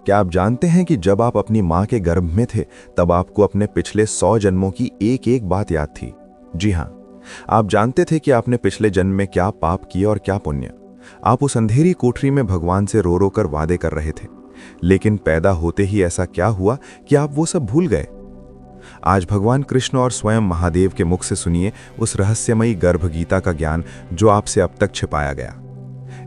क्या आप जानते हैं कि जब आप अपनी माँ के गर्भ में थे तब आपको अपने पिछले 100 जन्मों की एक एक बात याद थी। जी हाँ, आप जानते थे कि आपने पिछले जन्म में क्या पाप किया और क्या पुण्य। आप उस अंधेरी कोठरी में भगवान से रो रो कर वादे कर रहे थे, लेकिन पैदा होते ही ऐसा क्या हुआ कि आप वो सब भूल गए। आज भगवान कृष्ण और स्वयं महादेव के मुख से सुनिए उस रहस्यमयी गर्भ गीता का ज्ञान जो आपसे अब तक छिपाया गया।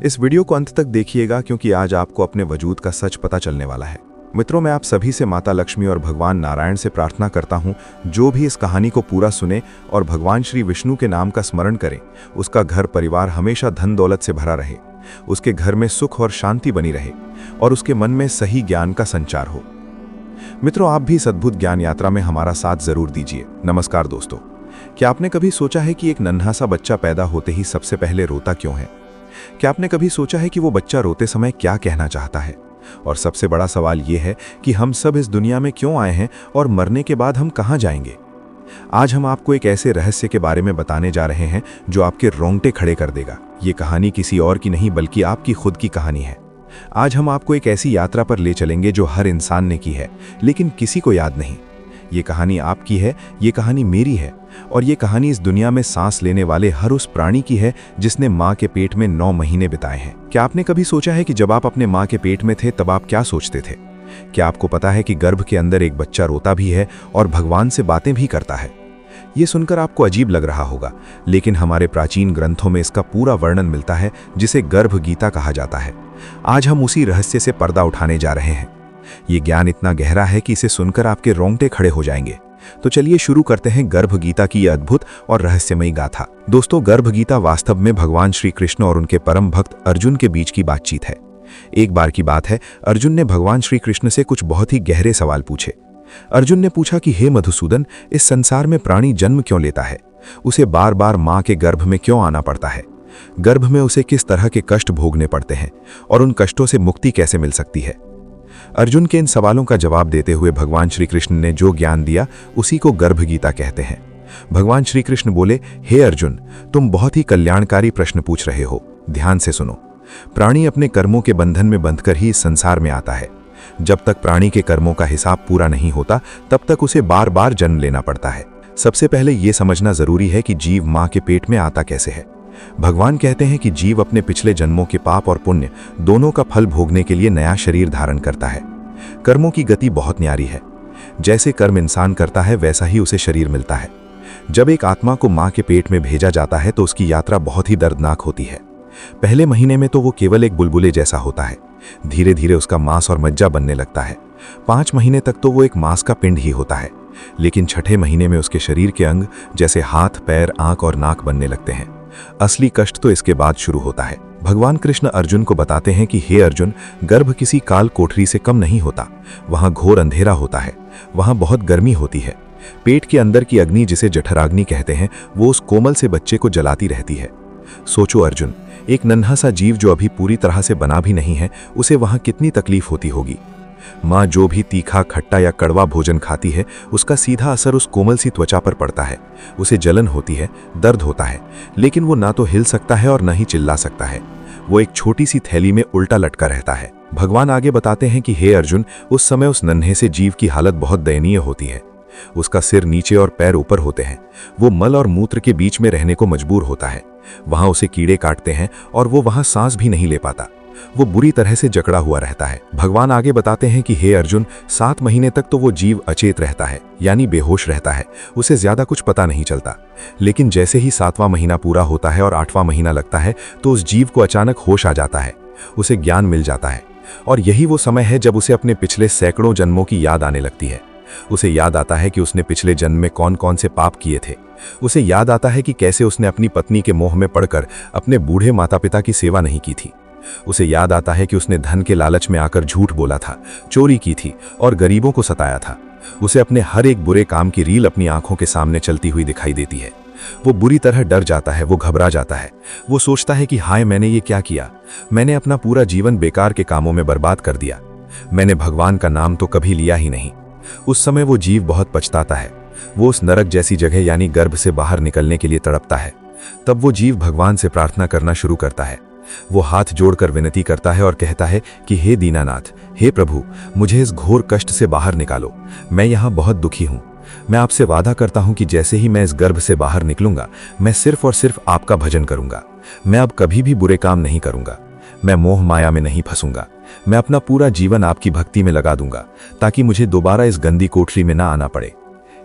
इस वीडियो को अंत तक देखिएगा क्योंकि आज आपको अपने वजूद का सच पता चलने वाला है। मित्रों, मैं आप सभी से माता लक्ष्मी और भगवान नारायण से प्रार्थना करता हूं, जो भी इस कहानी को पूरा सुने और भगवान श्री विष्णु के नाम का स्मरण करे, उसका घर परिवार हमेशा धन दौलत से भरा रहे, उसके घर में सुख और शांति बनी रहे और उसके मन में सही ज्ञान का संचार हो। मित्रों, आप भी इस अद्भुत ज्ञान यात्रा में हमारा साथ जरूर दीजिए। नमस्कार दोस्तों, क्या आपने कभी सोचा है कि एक नन्हा सा बच्चा पैदा होते ही सबसे पहले रोता क्यों है? क्या आपने कभी सोचा है कि वो बच्चा रोते समय क्या कहना चाहता है? और सबसे बड़ा सवाल ये है कि हम सब इस दुनिया में क्यों आए हैं और मरने के बाद हम कहाँ जाएंगे? आज हम आपको एक ऐसे रहस्य के बारे में बताने जा रहे हैं जो आपके रोंगटे खड़े कर देगा। ये कहानी किसी और की नहीं बल्कि आपकी खुद की कहानी है। आज हम आपको एक ऐसी यात्रा पर ले चलेंगे जो हर इंसान ने की है, लेकिन किसी को याद नहीं। ये कहानी आपकी है, ये कहानी मेरी है, और ये कहानी इस दुनिया में सांस लेने वाले हर उस प्राणी की है जिसने माँ के पेट में 9 महीने बिताए हैं। क्या आपने कभी सोचा है कि जब आप अपने माँ के पेट में थे तब आप क्या सोचते थे? क्या आपको पता है कि गर्भ के अंदर एक बच्चा रोता भी है और भगवान से बातें भी करता है? ये सुनकर आपको अजीब लग रहा होगा, लेकिन हमारे प्राचीन ग्रंथों में इसका पूरा वर्णन मिलता है, जिसे गर्भ गीता कहा जाता है। आज हम उसी रहस्य से पर्दा उठाने जा रहे हैं। ये ज्ञान इतना गहरा है कि इसे सुनकर आपके रोंगटे खड़े हो जाएंगे। तो चलिए शुरू करते हैं गर्भ गीता की यह अद्भुत और रहस्यमयी गाथा। दोस्तों, गर्भ गीता वास्तव में भगवान श्री कृष्ण और उनके परम भक्त अर्जुन के बीच की बातचीत है। एक बार की बात है, अर्जुन ने भगवान श्री कृष्ण से कुछ बहुत ही गहरे सवाल पूछे। अर्जुन ने पूछा कि हे मधुसूदन, इस संसार में प्राणी जन्म क्यों लेता है? उसे बार बार माँ के गर्भ में क्यों आना पड़ता है? गर्भ में उसे किस तरह के कष्ट भोगने पड़ते हैं और उन कष्टों से मुक्ति कैसे मिल सकती है? अर्जुन के इन सवालों का जवाब देते हुए भगवान श्री कृष्ण ने जो ज्ञान दिया उसी को गर्भ गीता कहते हैं। भगवान श्री कृष्ण बोले, हे अर्जुन, तुम बहुत ही कल्याणकारी प्रश्न पूछ रहे हो। ध्यान से सुनो। प्राणी अपने कर्मों के बंधन में बंधकर ही इस संसार में आता है। जब तक प्राणी के कर्मों का हिसाब पूरा नहीं होता तब तक उसे बार बार जन्म लेना पड़ता है। सबसे पहले यह समझना जरूरी है कि जीव माँ के पेट में आता कैसे है। भगवान कहते हैं कि जीव अपने पिछले जन्मों के पाप और पुण्य दोनों का फल भोगने के लिए नया शरीर धारण करता है। कर्मों की गति बहुत न्यारी है। जैसे कर्म इंसान करता है वैसा ही उसे शरीर मिलता है। जब एक आत्मा को माँ के पेट में भेजा जाता है तो उसकी यात्रा बहुत ही दर्दनाक होती है। पहले महीने में तो वो केवल एक बुलबुले जैसा होता है। धीरे धीरे उसका मांस और मज्जा बनने लगता है। 5 महीने तक तो वो एक मांस का पिंड ही होता है, लेकिन 6ठे महीने में उसके शरीर के अंग जैसे हाथ, पैर, आंख और नाक बनने लगते हैं। असली कष्ट तो इसके बाद शुरू होता है। भगवान कृष्ण अर्जुन को बताते हैं कि हे अर्जुन, गर्भ किसी काल कोठरी से कम नहीं होता। वहां घोर अंधेरा होता है, वहां बहुत गर्मी होती है। पेट के अंदर की अग्नि, जिसे जठराग्नि कहते हैं, वो उस कोमल से बच्चे को जलाती रहती है। सोचो अर्जुन, एक नन्हा सा जीव जो अभी पूरी तरह से बना भी नहीं है, उसे वहां कितनी तकलीफ होती होगी। माँ जो भी तीखा, खट्टा या कड़वा भोजन खाती है उसका सीधा असर उस कोमल सी त्वचा पर पड़ता है। उसे जलन होती है, दर्द होता है, लेकिन वो ना तो हिल सकता है और ना ही चिल्ला सकता है। वो एक छोटी सी थैली में उल्टा लटका रहता है। भगवान आगे बताते हैं कि हे अर्जुन, उस समय उस नन्हे से जीव की हालत बहुत दयनीय होती है। उसका सिर नीचे और पैर ऊपर होते हैं। वो मल और मूत्र के बीच में रहने को मजबूर होता है। वहां उसे कीड़े काटते हैं और वो वहां सांस भी नहीं ले पाता। वो बुरी तरह से जकड़ा हुआ रहता है। भगवान आगे बताते हैं कि हे अर्जुन, 7 महीने तक तो वो जीव अचेत रहता है, यानी बेहोश रहता है। उसे ज्यादा कुछ पता नहीं चलता। लेकिन जैसे ही 7वां महीना पूरा होता है और 8वां महीना लगता है तो उस जीव को अचानक होश आ जाता है। उसे ज्ञान मिल जाता है और यही वो समय है जब उसे अपने पिछले सैकड़ों जन्मों की याद आने लगती है। उसे याद आता है कि उसने पिछले जन्म में कौन कौन से पाप किए थे। उसे याद आता है कि कैसे उसने अपनी पत्नी के मोह में पड़कर अपने बूढ़े माता पिता की सेवा नहीं की थी। उसे याद आता है कि उसने धन के लालच में आकर झूठ बोला था, चोरी की थी और गरीबों को सताया था। उसे अपने हर एक बुरे काम की रील अपनी आंखों के सामने चलती हुई दिखाई देती है। वो बुरी तरह डर जाता है, वो घबरा जाता है। वो सोचता है कि हाय, मैंने ये क्या किया? मैंने अपना पूरा जीवन बेकार के कामों में बर्बाद कर दिया। मैंने भगवान का नाम तो कभी लिया ही नहीं। उस समय वो जीव बहुत पछताता है। वो उस नरक जैसी जगह यानी गर्भ से बाहर निकलने के लिए तड़पता है। तब वो जीव भगवान से प्रार्थना करना शुरू करता है। वो हाथ जोड़कर विनती करता है और कहता है कि हे दीनानाथ, हे प्रभु, मुझे इस घोर कष्ट से बाहर निकालो। मैं यहाँ बहुत दुखी हूँ। मैं आपसे वादा करता हूँ कि जैसे ही मैं इस गर्भ से बाहर निकलूंगा, मैं सिर्फ और सिर्फ आपका भजन करूंगा। मैं अब कभी भी बुरे काम नहीं करूंगा। मैं मोह माया में नहीं फंसूंगा। मैं अपना पूरा जीवन आपकी भक्ति में लगा दूंगा, ताकि मुझे दोबारा इस गंदी कोठरी में ना आना पड़े।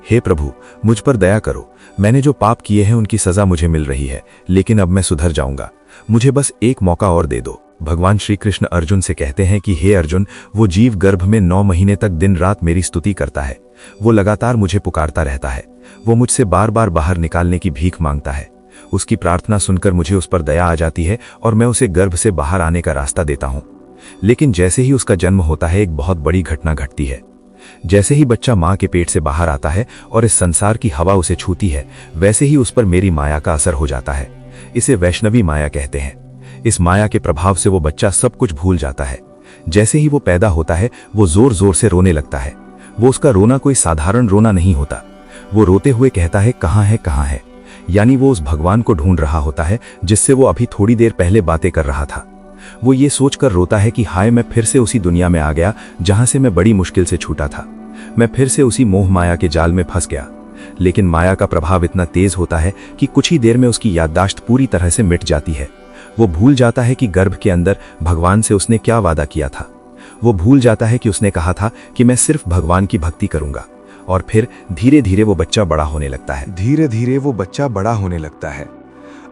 हे प्रभु, मुझ पर दया करो। मैंने जो पाप किए हैं उनकी सजा मुझे मिल रही है, लेकिन अब मैं सुधर जाऊंगा। मुझे बस एक मौका और दे दो। भगवान श्री कृष्ण अर्जुन से कहते हैं कि हे अर्जुन, वो जीव गर्भ में 9 महीने तक दिन रात मेरी स्तुति करता है। वो लगातार मुझे पुकारता रहता है। वो मुझसे बार बार बाहर निकालने की भीख मांगता है। उसकी प्रार्थना सुनकर मुझे उस पर दया आ जाती है और मैं उसे गर्भ से बाहर आने का रास्ता देता हूँ। लेकिन जैसे ही उसका जन्म होता है, एक बहुत बड़ी घटना घटती है। जैसे ही बच्चा माँ के पेट से बाहर आता है और इस संसार की हवा उसे छूती है, वैसे ही उस पर मेरी माया का असर हो जाता है। इसे वैष्णवी माया कहते हैं। इस माया के प्रभाव से वो बच्चा सब कुछ भूल जाता है। जैसे ही वो पैदा होता है, वो जोर जोर से रोने लगता है। वो उसका रोना कोई साधारण रोना नहीं होता। वो रोते हुए कहता है, कहाँ है, कहाँ है। यानी वो उस भगवान को ढूंढ रहा होता है जिससे वो अभी थोड़ी देर पहले बातें कर रहा था। वो ये सोचकर रोता है कि हाय, मैं फिर से उसी दुनिया में आ गया जहां से मैं बड़ी मुश्किल से छूटा था। मैं फिर से उसी मोह माया के जाल में फंस गया। लेकिन माया का प्रभाव इतना तेज होता है कि कुछ ही देर में उसकी याददाश्त पूरी तरह से मिट जाती है। वो भूल जाता है कि गर्भ के अंदर भगवान से उसने क्या वादा किया था। वो भूल जाता है कि उसने कहा था कि मैं सिर्फ भगवान की भक्ति करूंगा। और फिर धीरे धीरे वो बच्चा बड़ा होने लगता है। धीरे धीरे वो बच्चा बड़ा होने लगता है।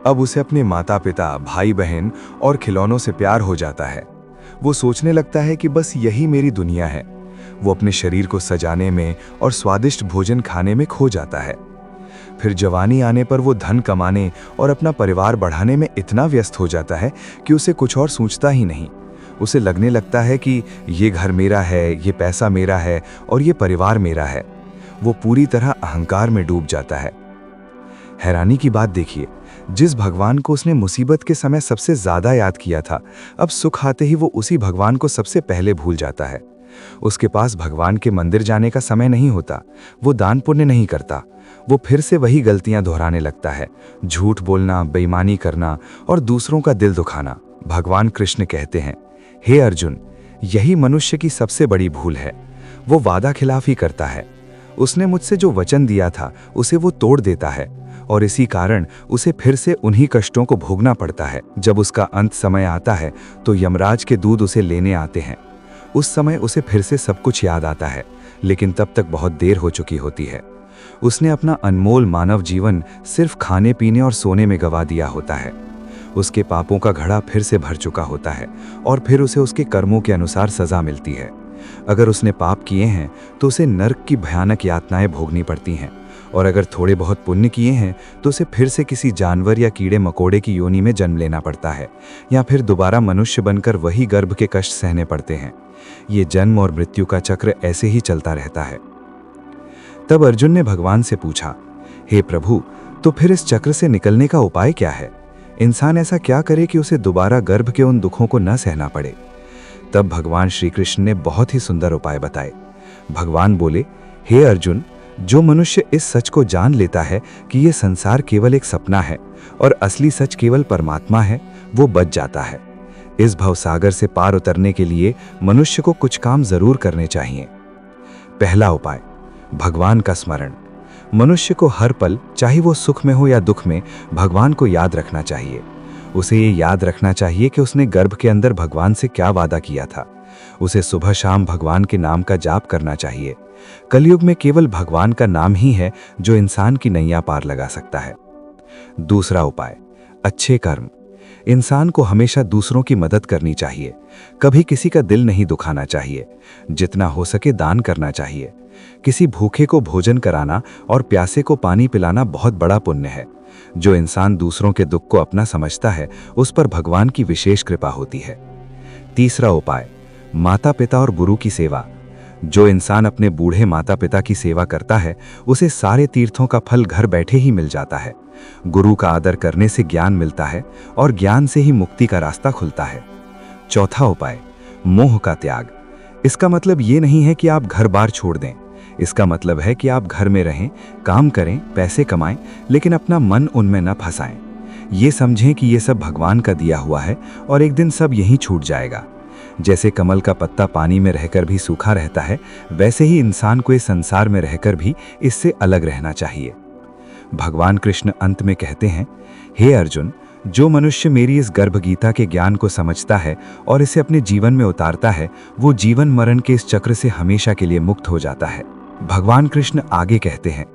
अब उसे अपने माता पिता, भाई बहन और खिलौनों से प्यार हो जाता है। वो सोचने लगता है कि बस यही मेरी दुनिया है। वो अपने शरीर को सजाने में और स्वादिष्ट भोजन खाने में खो जाता है। फिर जवानी आने पर वो धन कमाने और अपना परिवार बढ़ाने में इतना व्यस्त हो जाता है कि उसे कुछ और सोचता ही नहीं। उसे लगने लगता है कि ये घर मेरा है, ये पैसा मेरा है और ये परिवार मेरा है। वो पूरी तरह अहंकार में डूब जाता है। हैरानी की बात देखिए, जिस भगवान को उसने मुसीबत के समय सबसे ज्यादा याद किया था, अब सुख आते ही वो उसी भगवान को सबसे पहले भूल जाता है। उसके पास भगवान के मंदिर जाने का समय नहीं होता। वो दान पुण्य नहीं करता। वो फिर से वही गलतियां दोहराने लगता है, झूठ बोलना, बेईमानी करना और दूसरों का दिल दुखाना। भगवान कृष्ण कहते हैं, हे अर्जुन, यही मनुष्य की सबसे बड़ी भूल है। वो वादा खिलाफी करता है। उसने मुझसे जो वचन दिया था उसे वो तोड़ देता है और इसी कारण उसे फिर से उन्हीं कष्टों को भोगना पड़ता है। जब उसका अंत समय आता है तो यमराज के दूत उसे लेने आते हैं। उस समय उसे फिर से सब कुछ याद आता है, लेकिन तब तक बहुत देर हो चुकी होती है। उसने अपना अनमोल मानव जीवन सिर्फ खाने पीने और सोने में गंवा दिया होता है। उसके पापों का घड़ा फिर से भर चुका होता है और फिर उसे उसके कर्मों के अनुसार सजा मिलती है। अगर उसने पाप किए हैं तो उसे नर्क की भयानक यातनाएं भोगनी पड़ती हैं, और अगर थोड़े बहुत पुण्य किए हैं तो उसे फिर से किसी जानवर या कीड़े मकोड़े की योनि में जन्म लेना पड़ता है, या फिर दोबारा मनुष्य बनकर वही गर्भ के कष्ट सहने पड़ते हैं। ये जन्म और मृत्यु का चक्र ऐसे ही चलता रहता है। तब अर्जुन ने भगवान से पूछा, हे प्रभु, तो फिर इस चक्र से निकलने का उपाय क्या है? इंसान ऐसा क्या करे कि उसे दोबारा गर्भ के उन दुखों को न सहना पड़े? तब भगवान श्री कृष्ण ने बहुत ही सुंदर उपाय बताए। भगवान बोले, हे अर्जुन, जो मनुष्य इस सच को जान लेता है कि ये संसार केवल एक सपना है और असली सच केवल परमात्मा है, वो बच जाता है। इस भवसागर से पार उतरने के लिए मनुष्य को कुछ काम जरूर करने चाहिए। पहला उपाय, भगवान का स्मरण। मनुष्य को हर पल, चाहे वो सुख में हो या दुख में, भगवान को याद रखना चाहिए। उसे ये याद रखना चाहिए कि उसने गर्भ के अंदर भगवान से क्या वादा किया था। उसे सुबह शाम भगवान के नाम का जाप करना चाहिए। कलयुग में केवल भगवान का नाम ही है जो इंसान की नैया पार लगा सकता है। दूसरा उपाय, अच्छे कर्म। इंसान को हमेशा दूसरों की मदद करनी चाहिए। कभी किसी का दिल नहीं दुखाना चाहिए। जितना हो सके दान करना चाहिए। किसी भूखे को भोजन कराना और प्यासे को पानी पिलाना बहुत बड़ा पुण्य है। जो इंसान दूसरों के दुख को अपना समझता है, उस पर भगवान की विशेष कृपा होती है। तीसरा उपाय, माता पिता और गुरु की सेवा। जो इंसान अपने बूढ़े माता पिता की सेवा करता है, उसे सारे तीर्थों का फल घर बैठे ही मिल जाता है। गुरु का आदर करने से ज्ञान मिलता है और ज्ञान से ही मुक्ति का रास्ता खुलता है। चौथा उपाय, मोह का त्याग। इसका मतलब ये नहीं है कि आप घर बार छोड़ दें। इसका मतलब है कि आप घर में रहें, काम करें, पैसे कमाएं, लेकिन अपना मन उनमें न फंसाएं। ये समझें कि ये सब भगवान का दिया हुआ है और एक दिन सब यहीं छूट जाएगा। जैसे कमल का पत्ता पानी में रहकर भी सूखा रहता है, वैसे ही इंसान को इस संसार में रहकर भी इससे अलग रहना चाहिए। भगवान कृष्ण अंत में कहते हैं, हे अर्जुन, जो मनुष्य मेरी इस गर्भ गीता के ज्ञान को समझता है और इसे अपने जीवन में उतारता है, वो जीवन मरण के इस चक्र से हमेशा के लिए मुक्त हो जाता है। भगवान कृष्ण आगे कहते हैं,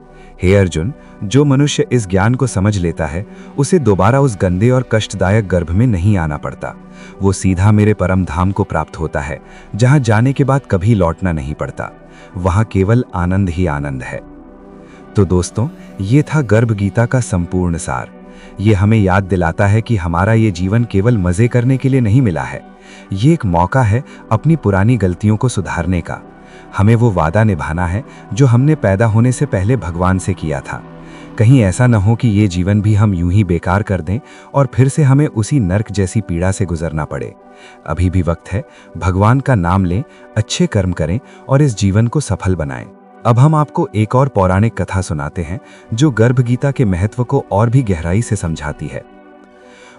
हे अर्जुन, जो मनुष्य इस ज्ञान को समझ लेता है, उसे दोबारा उस गंदे और कष्टदायक गर्भ में नहीं आना पड़ता। वो सीधा मेरे परम धाम को प्राप्त होता है, जहां जाने के बाद कभी लौटना नहीं पड़ता। वहां केवल आनंद ही आनंद है। तो दोस्तों, ये था गर्भ गीता का संपूर्ण सार। ये हमें याद दिलाता है कि हमारा ये जीवन केवल मजे करने के लिए नहीं मिला है। ये एक मौका है अपनी पुरानी गलतियों को सुधारने का। हमें वो वादा निभाना है जो हमने पैदा होने से पहले भगवान से किया था। कहीं ऐसा न हो कि ये जीवन भी हम यूं ही बेकार कर दें और फिर से हमें उसी नर्क जैसी पीड़ा से गुजरना पड़े। अभी भी वक्त है, भगवान का नाम लें, अच्छे कर्म करें और इस जीवन को सफल बनाएं। अब हम आपको एक और पौराणिक कथा सुनाते हैं जो गर्भ गीता के महत्व को और भी गहराई से समझाती है।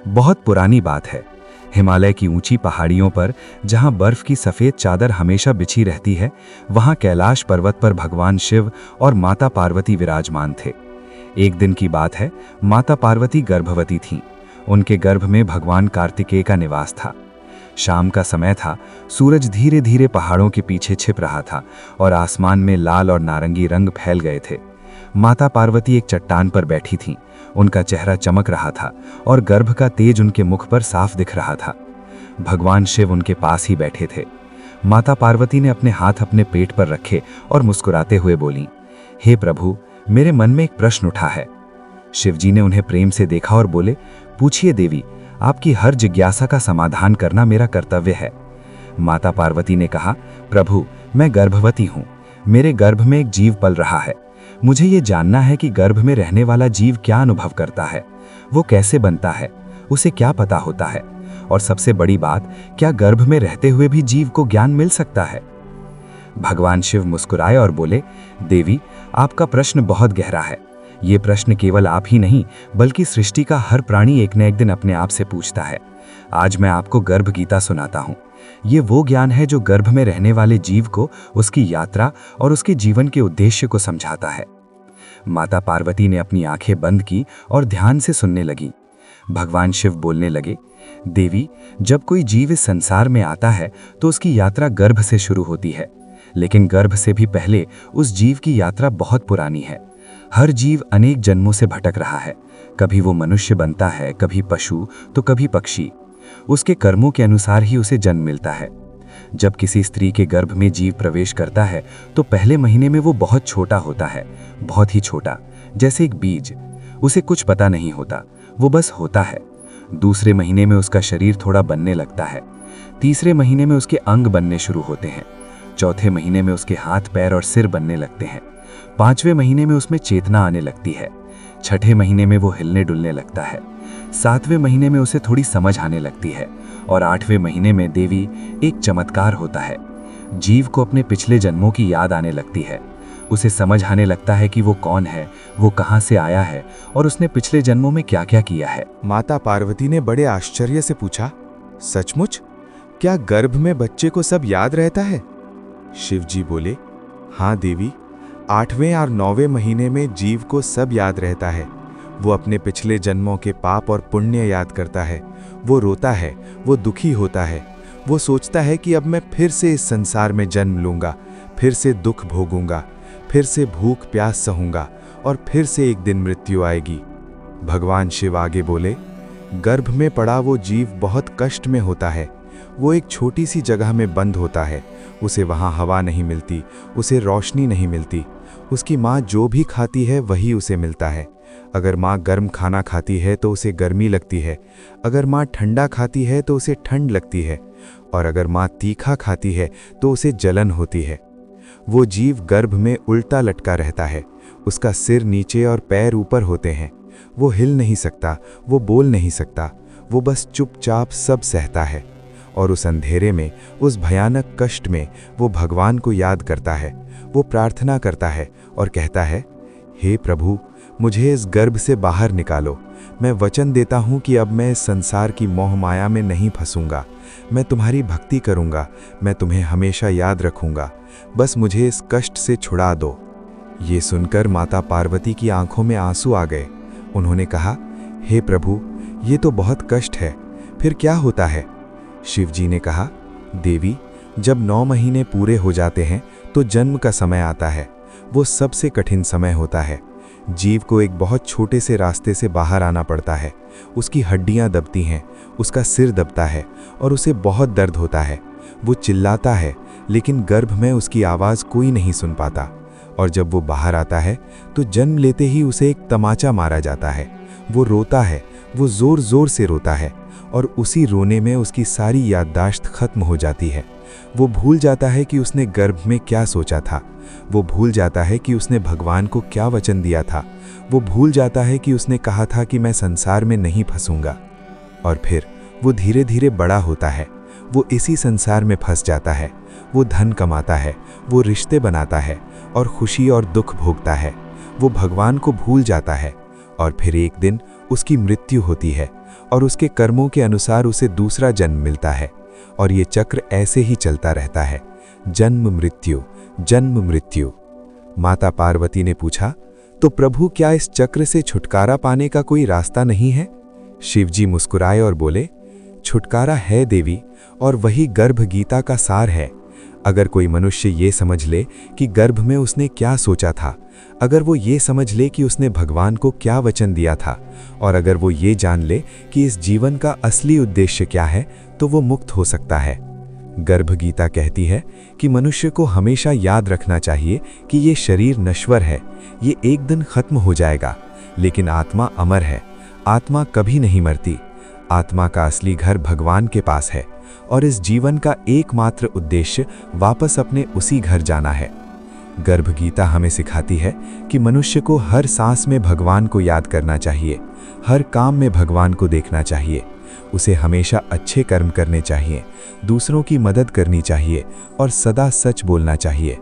बहुत पुरानी बात है। हिमालय की ऊंची पहाड़ियों पर, जहां बर्फ की सफेद चादर हमेशा बिछी रहती है, वहां कैलाश पर्वत पर भगवान शिव और माता पार्वती विराजमान थे। एक दिन की बात है, माता पार्वती गर्भवती थीं। उनके गर्भ में भगवान कार्तिकेय का निवास था। शाम का समय था, सूरज धीरे धीरे पहाड़ों के पीछे छिप रहा था और आसमान में लाल और नारंगी रंग फैल गए थे। माता पार्वती एक चट्टान पर बैठी थीं। उनका चेहरा चमक रहा था और गर्भ का तेज उनके मुख पर साफ दिख रहा था। भगवान शिव उनके पास ही बैठे थे। माता पार्वती ने अपने हाथ अपने पेट पर रखे और मुस्कुराते हुए बोली, हे प्रभु, मेरे मन में एक प्रश्न उठा है। शिवजी ने उन्हें प्रेम से देखा और बोले, पूछिए देवी, आपकी हर जिज्ञासा का समाधान करना मेरा कर्तव्य है। माता पार्वती ने कहा, प्रभु, मैं गर्भवती हूँ। मेरे गर्भ में एक जीव पल रहा है। मुझे ये जानना है कि गर्भ में रहने वाला जीव क्या अनुभव करता है, वो कैसे बनता है, उसे क्या पता होता है, और सबसे बड़ी बात, क्या गर्भ में रहते हुए भी जीव को ज्ञान मिल सकता है। भगवान शिव मुस्कुराए और बोले, देवी, आपका प्रश्न बहुत गहरा है। ये प्रश्न केवल आप ही नहीं, बल्कि सृष्टि का हर प्राणी एक न एक दिन अपने आप से पूछता है। आज मैं आपको गर्भ गीता सुनाता हूँ। ये वो ज्ञान है जो गर्भ में रहने वाले जीव को उसकी यात्रा और उसके जीवन के उद्देश्य को समझाता है। माता पार्वती ने अपनी आंखें बंद की और ध्यान से सुनने लगी। भगवान शिव बोलने लगे, देवी, जब कोई जीव इस संसार में आता है तो उसकी यात्रा गर्भ से शुरू होती है, लेकिन गर्भ से भी पहले उस जीव की यात्रा बहुत पुरानी है। हर जीव अनेक जन्मों से भटक रहा है। कभी वो मनुष्य बनता है, कभी पशु, तो कभी पक्षी। उसके कर्मों के अनुसार ही उसे जन्म मिलता है। जब किसी स्त्री के गर्भ में जीव प्रवेश करता है तो पहले महीने में वो बहुत छोटा होता है, बहुत ही छोटा, जैसे एक बीज। उसे कुछ पता नहीं होता, वो बस होता है। दूसरे महीने में उसका शरीर थोड़ा बनने लगता है। तीसरे महीने में उसके अंग बनने शुरू होते हैं। चौथे महीने में उसके हाथ, पैर और सिर बनने लगते हैं। पांचवें महीने में उसमें चेतना आने लगती है। छठे महीने में वो हिलने डुलने लगता है। सातवें महीने में उसे थोड़ी समझ आने लगती है और आठवें महीने में देवी एक चमत्कार होता है। जीव को अपने पिछले जन्मों की याद आने लगती है। उसे समझ आने लगता है कि वो कौन है, वो कहाँ से आया है और उसने पिछले जन्मों में क्या क्या किया है। माता पार्वती ने बड़े आश्चर्य से पूछा, सचमुच? क्या गर्भ में बच्चे को सब याद रहता है? शिवजी बोले, हाँ देवी, 8वें और 9वें महीने में जीव को सब याद रहता है। वो अपने पिछले जन्मों के पाप और पुण्य याद करता है। वो रोता है, वो दुखी होता है। वो सोचता है कि अब मैं फिर से इस संसार में जन्म लूँगा, फिर से दुख भोगूंगा, फिर से भूख प्यास सहूंगा और फिर से एक दिन मृत्यु आएगी। भगवान शिव आगे बोले, गर्भ में पड़ा वो जीव बहुत कष्ट में होता है। वो एक छोटी सी जगह में बंद होता है। उसे वहाँ हवा नहीं मिलती, उसे रोशनी नहीं मिलती। उसकी माँ जो भी खाती है वही उसे मिलता है। अगर माँ गर्म खाना खाती है तो उसे गर्मी लगती है, अगर माँ ठंडा खाती है तो उसे ठंड लगती है, और अगर माँ तीखा खाती है तो उसे जलन होती है। वो जीव गर्भ में उल्टा लटका रहता है। उसका सिर नीचे और पैर ऊपर होते हैं। वो हिल नहीं सकता, वो बोल नहीं सकता, वो बस चुपचाप सब सहता है। और उस अंधेरे में, उस भयानक कष्ट में वो भगवान को याद करता है। वो प्रार्थना करता है और कहता है, हे प्रभु, मुझे इस गर्भ से बाहर निकालो। मैं वचन देता हूँ कि अब मैं इस संसार की मोह माया में नहीं फंसूंगा। मैं तुम्हारी भक्ति करूँगा, मैं तुम्हें हमेशा याद रखूँगा। बस मुझे इस कष्ट से छुड़ा दो। ये सुनकर माता पार्वती की आंखों में आंसू आ गए। उन्होंने कहा, हे प्रभु, ये तो बहुत कष्ट है, फिर क्या होता है? शिव जी ने कहा, देवी, जब 9 महीने पूरे हो जाते हैं तो जन्म का समय आता है। वो सबसे कठिन समय होता है। जीव को एक बहुत छोटे से रास्ते से बाहर आना पड़ता है। उसकी हड्डियां दबती हैं, उसका सिर दबता है और उसे बहुत दर्द होता है। वो चिल्लाता है, लेकिन गर्भ में उसकी आवाज़ कोई नहीं सुन पाता। और जब वो बाहर आता है तो जन्म लेते ही उसे एक तमाचा मारा जाता है। वो रोता है, वो ज़ोर ज़ोर से रोता है और उसी रोने में उसकी सारी याददाश्त खत्म हो जाती है। वो भूल जाता है कि उसने गर्भ में क्या सोचा था। वो भूल जाता है कि उसने भगवान को क्या वचन दिया था। वो भूल जाता है कि उसने कहा था कि मैं संसार में नहीं फंसूंगा। और फिर वो धीरे धीरे बड़ा होता है। वो इसी संसार में फंस जाता है। वो धन कमाता है, वो रिश्ते बनाता है और खुशी और दुख भोगता है। वो भगवान को भूल जाता है और फिर एक दिन उसकी मृत्यु होती है और उसके कर्मों के अनुसार उसे दूसरा जन्म मिलता है। और ये चक्र ऐसे ही चलता रहता है, जन्म मृत्यु, जन्म मृत्यु। माता पार्वती ने पूछा, तो प्रभु, क्या इस चक्र से छुटकारा पाने का कोई रास्ता नहीं है? शिवजी मुस्कुराए और बोले, छुटकारा है देवी, और वही गर्भ गीता का सार है। अगर कोई मनुष्य ये समझ ले कि गर्भ में उसने क्या सोचा था, अगर वो ये समझ ले कि उसने भगवान को क्या वचन दिया था, और अगर वो ये जान ले कि इस जीवन का असली उद्देश्य क्या है, तो वो मुक्त हो सकता है। गर्भ गीता कहती है कि मनुष्य को हमेशा याद रखना चाहिए कि ये शरीर नश्वर है, ये एक दिन खत्म हो जाएगा, लेकिन आत्मा अमर है। आत्मा कभी नहीं मरती। आत्मा का असली घर भगवान के पास है और इस जीवन का एकमात्र उद्देश्य वापस अपने उसी घर जाना है। गर्भ गीता हमें सिखाती है कि मनुष्य को हर सांस में भगवान को याद करना चाहिए, हर काम में भगवान को देखना चाहिए। उसे हमेशा अच्छे कर्म करने चाहिए, दूसरों की मदद करनी चाहिए और सदा सच बोलना चाहिए।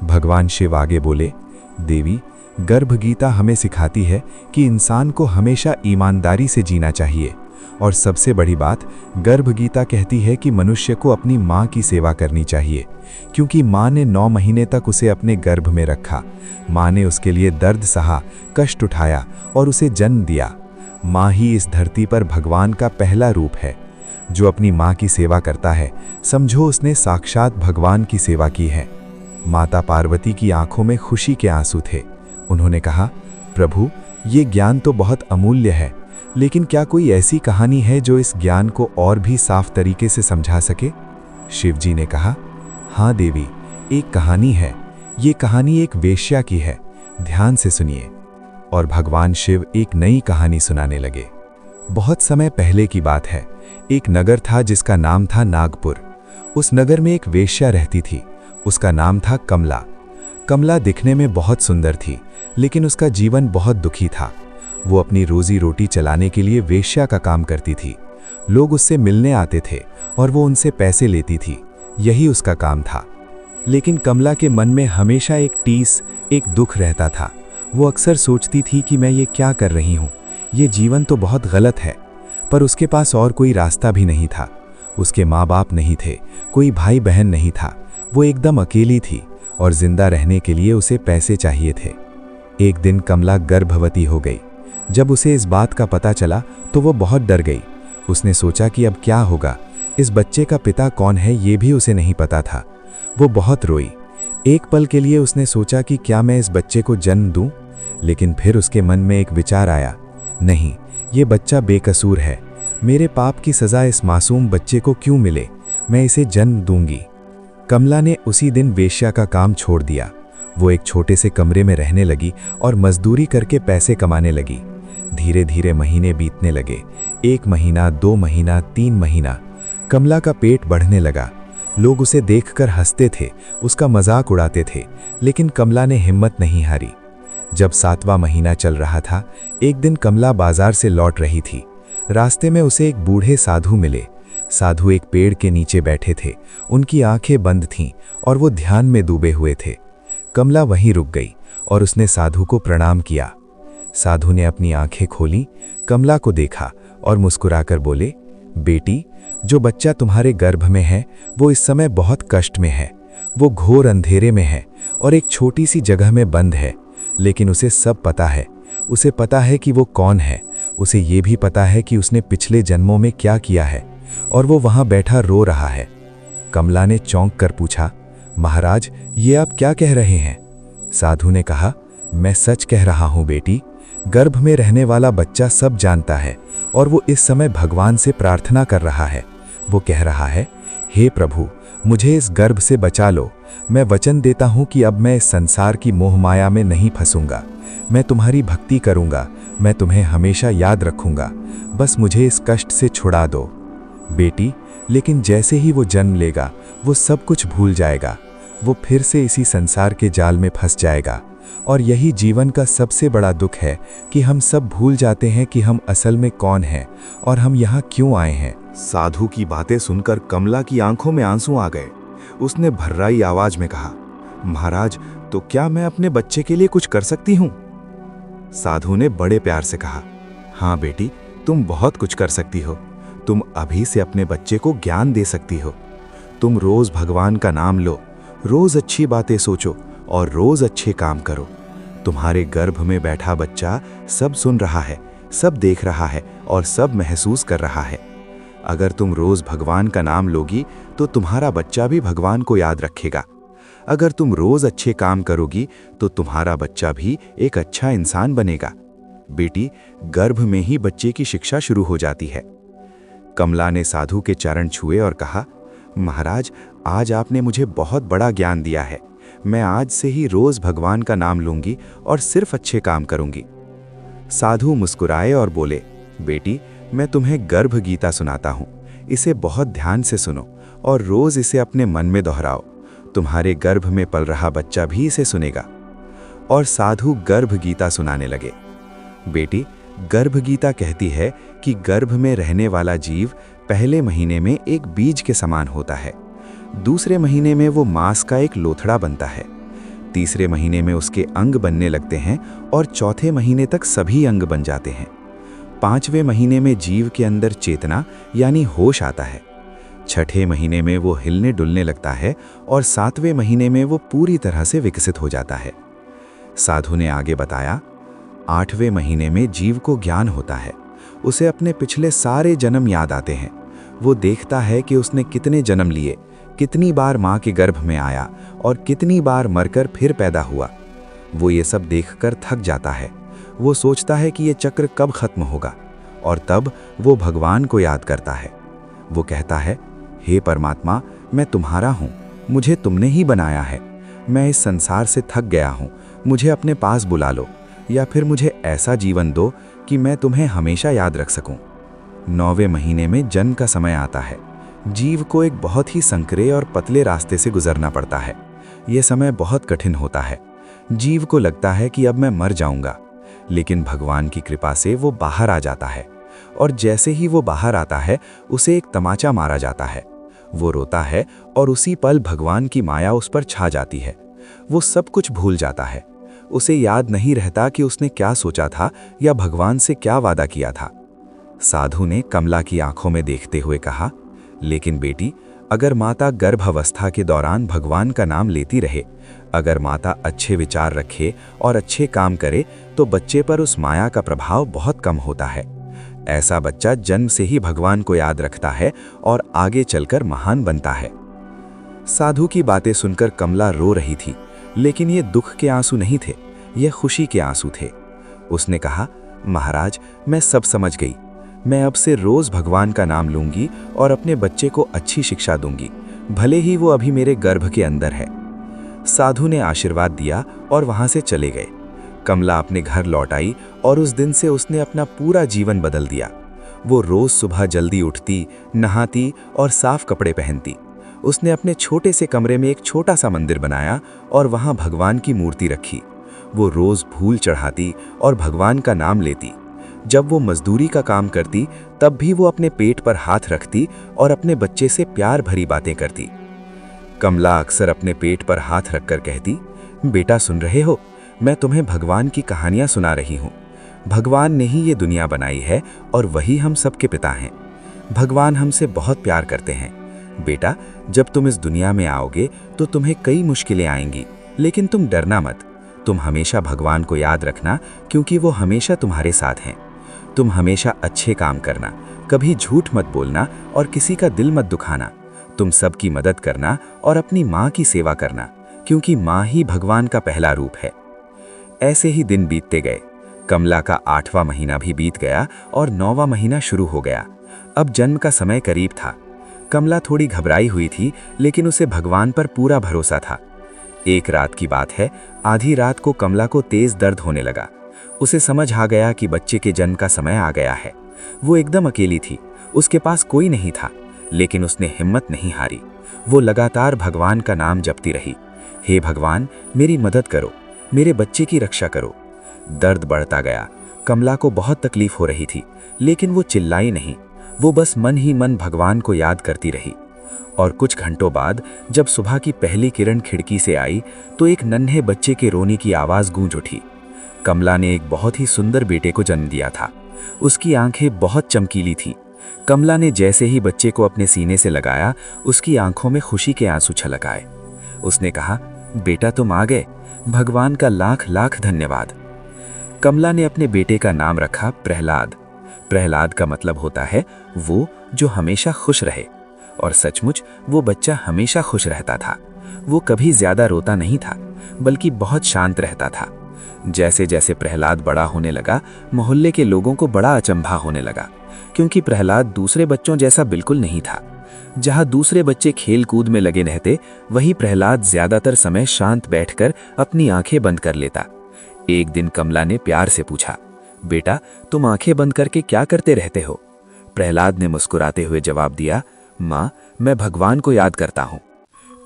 भगवान शिव आगे बोले, देवी, गर्भ गीता हमें सिखाती है कि इंसान को हमेशा ईमानदारी से जीना चाहिए। और सबसे बड़ी बात, गर्भ गीता कहती है कि मनुष्य को अपनी माँ की सेवा करनी चाहिए, क्योंकि माँ ने 9 महीने तक उसे अपने गर्भ में रखा। माँ ने उसके लिए दर्द सहा, कष्ट उठाया और उसे जन्म दिया। माँ ही इस धरती पर भगवान का पहला रूप है। जो अपनी माँ की सेवा करता है, समझो उसने साक्षात भगवान की सेवा की है। माता पार्वती की आंखों में खुशी के आंसू थे। उन्होंने कहा, प्रभु, ये ज्ञान तो बहुत अमूल्य है, लेकिन क्या कोई ऐसी कहानी है जो इस ज्ञान को और भी साफ तरीके से समझा सके? शिवजी ने कहा, हाँ देवी, एक कहानी है। ये कहानी एक वेश्या की है, ध्यान से सुनिए। और भगवान शिव एक नई कहानी सुनाने लगे। बहुत समय पहले की बात है। एक नगर था जिसका नाम था नागपुर। उस नगर में एक वेश्या रहती थी। उसका नाम था कमला। कमला दिखने में बहुत सुंदर थी, लेकिन उसका जीवन बहुत दुखी था। वो अपनी रोजी रोटी चलाने के लिए वेश्या का काम करती थी। लोग उससे मिलने आते थे और वो उनसे पैसे लेती थी। यही उसका काम था। लेकिन कमला के मन में हमेशा एक टीस, एक दुख रहता था। वो अक्सर सोचती थी कि मैं ये क्या कर रही हूँ, ये जीवन तो बहुत गलत है। पर उसके पास और कोई रास्ता भी नहीं था। उसके माँ बाप नहीं थे, कोई भाई बहन नहीं था। वो एकदम अकेली थी और जिंदा रहने के लिए उसे पैसे चाहिए थे। एक दिन कमला गर्भवती हो गई। जब उसे इस बात का पता चला तो वो बहुत डर गई। उसने सोचा कि अब क्या होगा, इस बच्चे का पिता कौन है ये भी उसे नहीं पता था। वो बहुत रोई। एक पल के लिए उसने सोचा कि क्या मैं इस बच्चे को जन्म दूं, लेकिन फिर उसके मन में एक विचार आया, नहीं, ये बच्चा बेकसूर है। मेरे पाप की सज़ा इस मासूम बच्चे को क्यों मिले, मैं इसे जन्म दूंगी। कमला ने उसी दिन वेश्या का काम छोड़ दिया। वो एक छोटे से कमरे में रहने लगी और मजदूरी करके पैसे कमाने लगी। धीरे धीरे महीने बीतने लगे। 1 महीना, 2 महीना, 3 महीना। कमला का पेट बढ़ने लगा। लोग उसे देखकर हंसते थे, उसका मजाक उड़ाते थे, लेकिन कमला ने हिम्मत नहीं हारी। जब 7वां महीना चल रहा था, एक दिन कमला बाजार से लौट रही थी। रास्ते में उसे एक बूढ़े साधु मिले। साधु एक पेड़ के नीचे बैठे थे। उनकी आंखें बंद थीं और वो ध्यान में डूबे हुए थे। कमला वहीं रुक गई और उसने साधु को प्रणाम किया। साधु ने अपनी आंखें खोली, कमला को देखा और मुस्कुराकर बोले, बेटी, जो बच्चा तुम्हारे गर्भ में है वो इस समय बहुत कष्ट में है। वो घोर अंधेरे में है और एक छोटी सी जगह में बंद है, लेकिन उसे सब पता है। उसे पता है कि वो कौन है। उसे ये भी पता है कि उसने पिछले जन्मों में क्या किया है, और वो वहां बैठा रो रहा है। कमला ने चौंक कर पूछा, महाराज, ये आप क्या कह रहे हैं? साधु ने कहा, मैं सच कह रहा हूं बेटी। गर्भ में रहने वाला बच्चा सब जानता है और वो इस समय भगवान से प्रार्थना कर रहा है। वो कह रहा है, हे प्रभु, मुझे इस गर्भ से बचा लो। मैं वचन देता हूं कि अब मैं इस संसार की मोह माया में नहीं फंसूंगा। मैं तुम्हारी भक्ति करूंगा। मैं तुम्हें हमेशा याद रखूंगा। बस मुझे इस कष्ट से छुड़ा दो बेटी। लेकिन जैसे ही वो जन्म लेगा वो सब कुछ भूल जाएगा। वो फिर से इसी संसार के जाल में फंस जाएगा। और यही जीवन का सबसे बड़ा दुख है कि हम सब भूल जाते हैं कि हम असल में कौन हैं और हम यहाँ क्यों आए हैं। साधु की बातें सुनकर कमला की आंखों में आंसू आ गए। उसने भर्राई आवाज में कहा, महाराज, तो क्या मैं अपने बच्चे के लिए कुछ कर सकती हूँ? साधु ने बड़े प्यार से कहा, हाँ बेटी, तुम बहुत कुछ कर सकती हो। तुम अभी से अपने बच्चे को ज्ञान दे सकती हो। तुम रोज भगवान का नाम लो, रोज अच्छी बातें सोचो और रोज अच्छे काम करो। तुम्हारे गर्भ में बैठा बच्चा सब सुन रहा है, सब देख रहा है और सब महसूस कर रहा है। अगर तुम रोज भगवान का नाम लोगी तो तुम्हारा बच्चा भी भगवान को याद रखेगा। अगर तुम रोज अच्छे काम करोगी तो तुम्हारा बच्चा भी एक अच्छा इंसान बनेगा। बेटी, गर्भ में ही बच्चे की शिक्षा शुरू हो जाती है। कमला ने साधु के चरण छुए और कहा, महाराज, आज आपने मुझे बहुत बड़ा ज्ञान दिया है। मैं आज से ही रोज भगवान का नाम लूंगी और सिर्फ अच्छे काम करूंगी। साधु मुस्कुराए और बोले, बेटी, मैं तुम्हें गर्भ गीता सुनाता हूँ। इसे बहुत ध्यान से सुनो और रोज इसे अपने मन में दोहराओ। तुम्हारे गर्भ में पल रहा बच्चा भी इसे सुनेगा। और साधु गर्भ गीता सुनाने लगे। बेटी, गर्भ गीता कहती है कि गर्भ में रहने वाला जीव पहले महीने में एक बीज के समान होता है। दूसरे महीने में वो मांस का एक लोथड़ा बनता है। तीसरे महीने में उसके अंग बनने लगते हैं और चौथे महीने तक सभी अंग बन जाते हैं। पांचवें महीने में जीव के अंदर चेतना यानी होश आता है। छठे महीने में वो हिलने डुलने लगता है और सातवें महीने में वो पूरी तरह से विकसित हो जाता है। साधु ने आगे बताया, आठवें महीने में जीव को ज्ञान होता है। उसे अपने पिछले सारे जन्म याद आते हैं। वो देखता है कि उसने कितने जन्म लिए, कितनी बार माँ के गर्भ में आया और कितनी बार मरकर फिर पैदा हुआ। वो ये सब देखकर थक जाता है। वो सोचता है कि ये चक्र कब खत्म होगा, और तब वो भगवान को याद करता है। वो कहता है, हे परमात्मा, मैं तुम्हारा हूँ, मुझे तुमने ही बनाया है। मैं इस संसार से थक गया हूँ, मुझे अपने पास बुला लो, या फिर मुझे ऐसा जीवन दो कि मैं तुम्हें हमेशा याद रख सकूं। 9वें महीने में जन्म का समय आता है। जीव को एक बहुत ही संकरे और पतले रास्ते से गुजरना पड़ता है। यह समय बहुत कठिन होता है। जीव को लगता है कि अब मैं मर जाऊंगा, लेकिन भगवान की कृपा से वो बाहर आ जाता है। और जैसे ही वो बाहर आता है, उसे एक तमाचा मारा जाता है। वो रोता है और उसी पल भगवान की माया उस पर छा जाती है। वो सब कुछ भूल जाता है। उसे याद नहीं रहता कि उसने क्या सोचा था या भगवान से क्या वादा किया था। साधु ने कमला की आंखों में देखते हुए कहा, लेकिन बेटी, अगर माता गर्भावस्था के दौरान भगवान का नाम लेती रहे, अगर माता अच्छे विचार रखे और अच्छे काम करे, तो बच्चे पर उस माया का प्रभाव बहुत कम होता है। ऐसा बच्चा जन्म से ही भगवान को याद रखता है और आगे चलकर महान बनता है। साधु की बातें सुनकर कमला रो रही थी, लेकिन ये दुख के आंसू नहीं थे, ये खुशी के आंसू थे। उसने कहा, महाराज, मैं सब समझ गई। मैं अब से रोज भगवान का नाम लूंगी और अपने बच्चे को अच्छी शिक्षा दूंगी, भले ही वो अभी मेरे गर्भ के अंदर है। साधु ने आशीर्वाद दिया और वहां से चले गए। कमला अपने घर लौट आई और उस दिन से उसने अपना पूरा जीवन बदल दिया। वो रोज सुबह जल्दी उठती, नहाती और साफ कपड़े पहनती। उसने अपने छोटे से कमरे में एक छोटा सा मंदिर बनाया और वहां भगवान की मूर्ति रखी। वो रोज फूल चढ़ाती और भगवान का नाम लेती। जब वो मजदूरी का काम करती, तब भी वो अपने पेट पर हाथ रखती और अपने बच्चे से प्यार भरी बातें करती। कमला अक्सर अपने पेट पर हाथ रखकर कहती, बेटा, सुन रहे हो? मैं तुम्हें भगवान की कहानियां सुना रही हूँ। भगवान ने ही ये दुनिया बनाई है और वही हम सबके पिता हैं। भगवान हमसे बहुत प्यार करते हैं। बेटा, जब तुम इस दुनिया में आओगे तो तुम्हें कई मुश्किलें आएंगी, लेकिन तुम डरना मत। तुम हमेशा भगवान को याद रखना, क्योंकि वो हमेशा तुम्हारे साथ हैं। तुम हमेशा अच्छे काम करना, कभी झूठ मत बोलना और किसी का दिल मत दुखाना। तुम सबकी मदद करना और अपनी माँ की सेवा करना, क्योंकि माँ ही भगवान का पहला रूप है। ऐसे ही दिन बीतते गए। कमला का 8वां महीना भी बीत गया और 9वां महीना शुरू हो गया। अब जन्म का समय करीब था। कमला थोड़ी घबराई हुई थी, लेकिन उसे भगवान पर पूरा भरोसा था। एक रात की बात है, आधी रात को कमला को तेज दर्द होने लगा। उसे समझ आ गया कि बच्चे के जन्म का समय आ गया है। वो एकदम अकेली थी, उसके पास कोई नहीं था, लेकिन उसने हिम्मत नहीं हारी। वो लगातार भगवान का नाम जपती रही। हे भगवान, मेरी मदद करो, मेरे बच्चे की रक्षा करो। दर्द बढ़ता गया। कमला को बहुत तकलीफ हो रही थी, लेकिन वो चिल्लाई नहीं। वो बस मन ही मन भगवान को याद करती रही। और कुछ घंटों बाद जब सुबह की पहली किरण खिड़की से आई तो एक नन्हे बच्चे के रोने की आवाज गूंज उठी। कमला ने एक बहुत ही सुंदर बेटे को जन्म दिया था। उसकी आंखें बहुत चमकीली थीं। कमला ने जैसे ही बच्चे को अपने सीने से लगाया, उसकी आंखों में खुशी के आंसू छलक आए। उसने कहा, बेटा तुम आ गए, भगवान का लाख लाख धन्यवाद। कमला ने अपने बेटे का नाम रखा प्रहलाद। प्रहलाद का मतलब होता है वो जो हमेशा खुश रहे। और सचमुच वो बच्चा हमेशा खुश रहता था। वो कभी ज्यादा रोता नहीं था, बल्कि बहुत शांत रहता था। जैसे जैसे प्रहलाद बड़ा होने लगा, मोहल्ले के लोगों को बड़ा अचंभा होने लगा, क्योंकि प्रहलाद दूसरे बच्चों जैसा बिल्कुल नहीं था। जहां दूसरे बच्चे खेल कूद में लगे रहते, वहीं प्रहलाद ज्यादातर समय शांत बैठकर अपनी आंखें बंद कर लेता। एक दिन कमला ने प्यार से पूछा, बेटा तुम आंखें बंद करके क्या करते रहते हो? प्रहलाद ने मुस्कुराते हुए जवाब दिया, माँ, मैं भगवान को याद करता हूँ।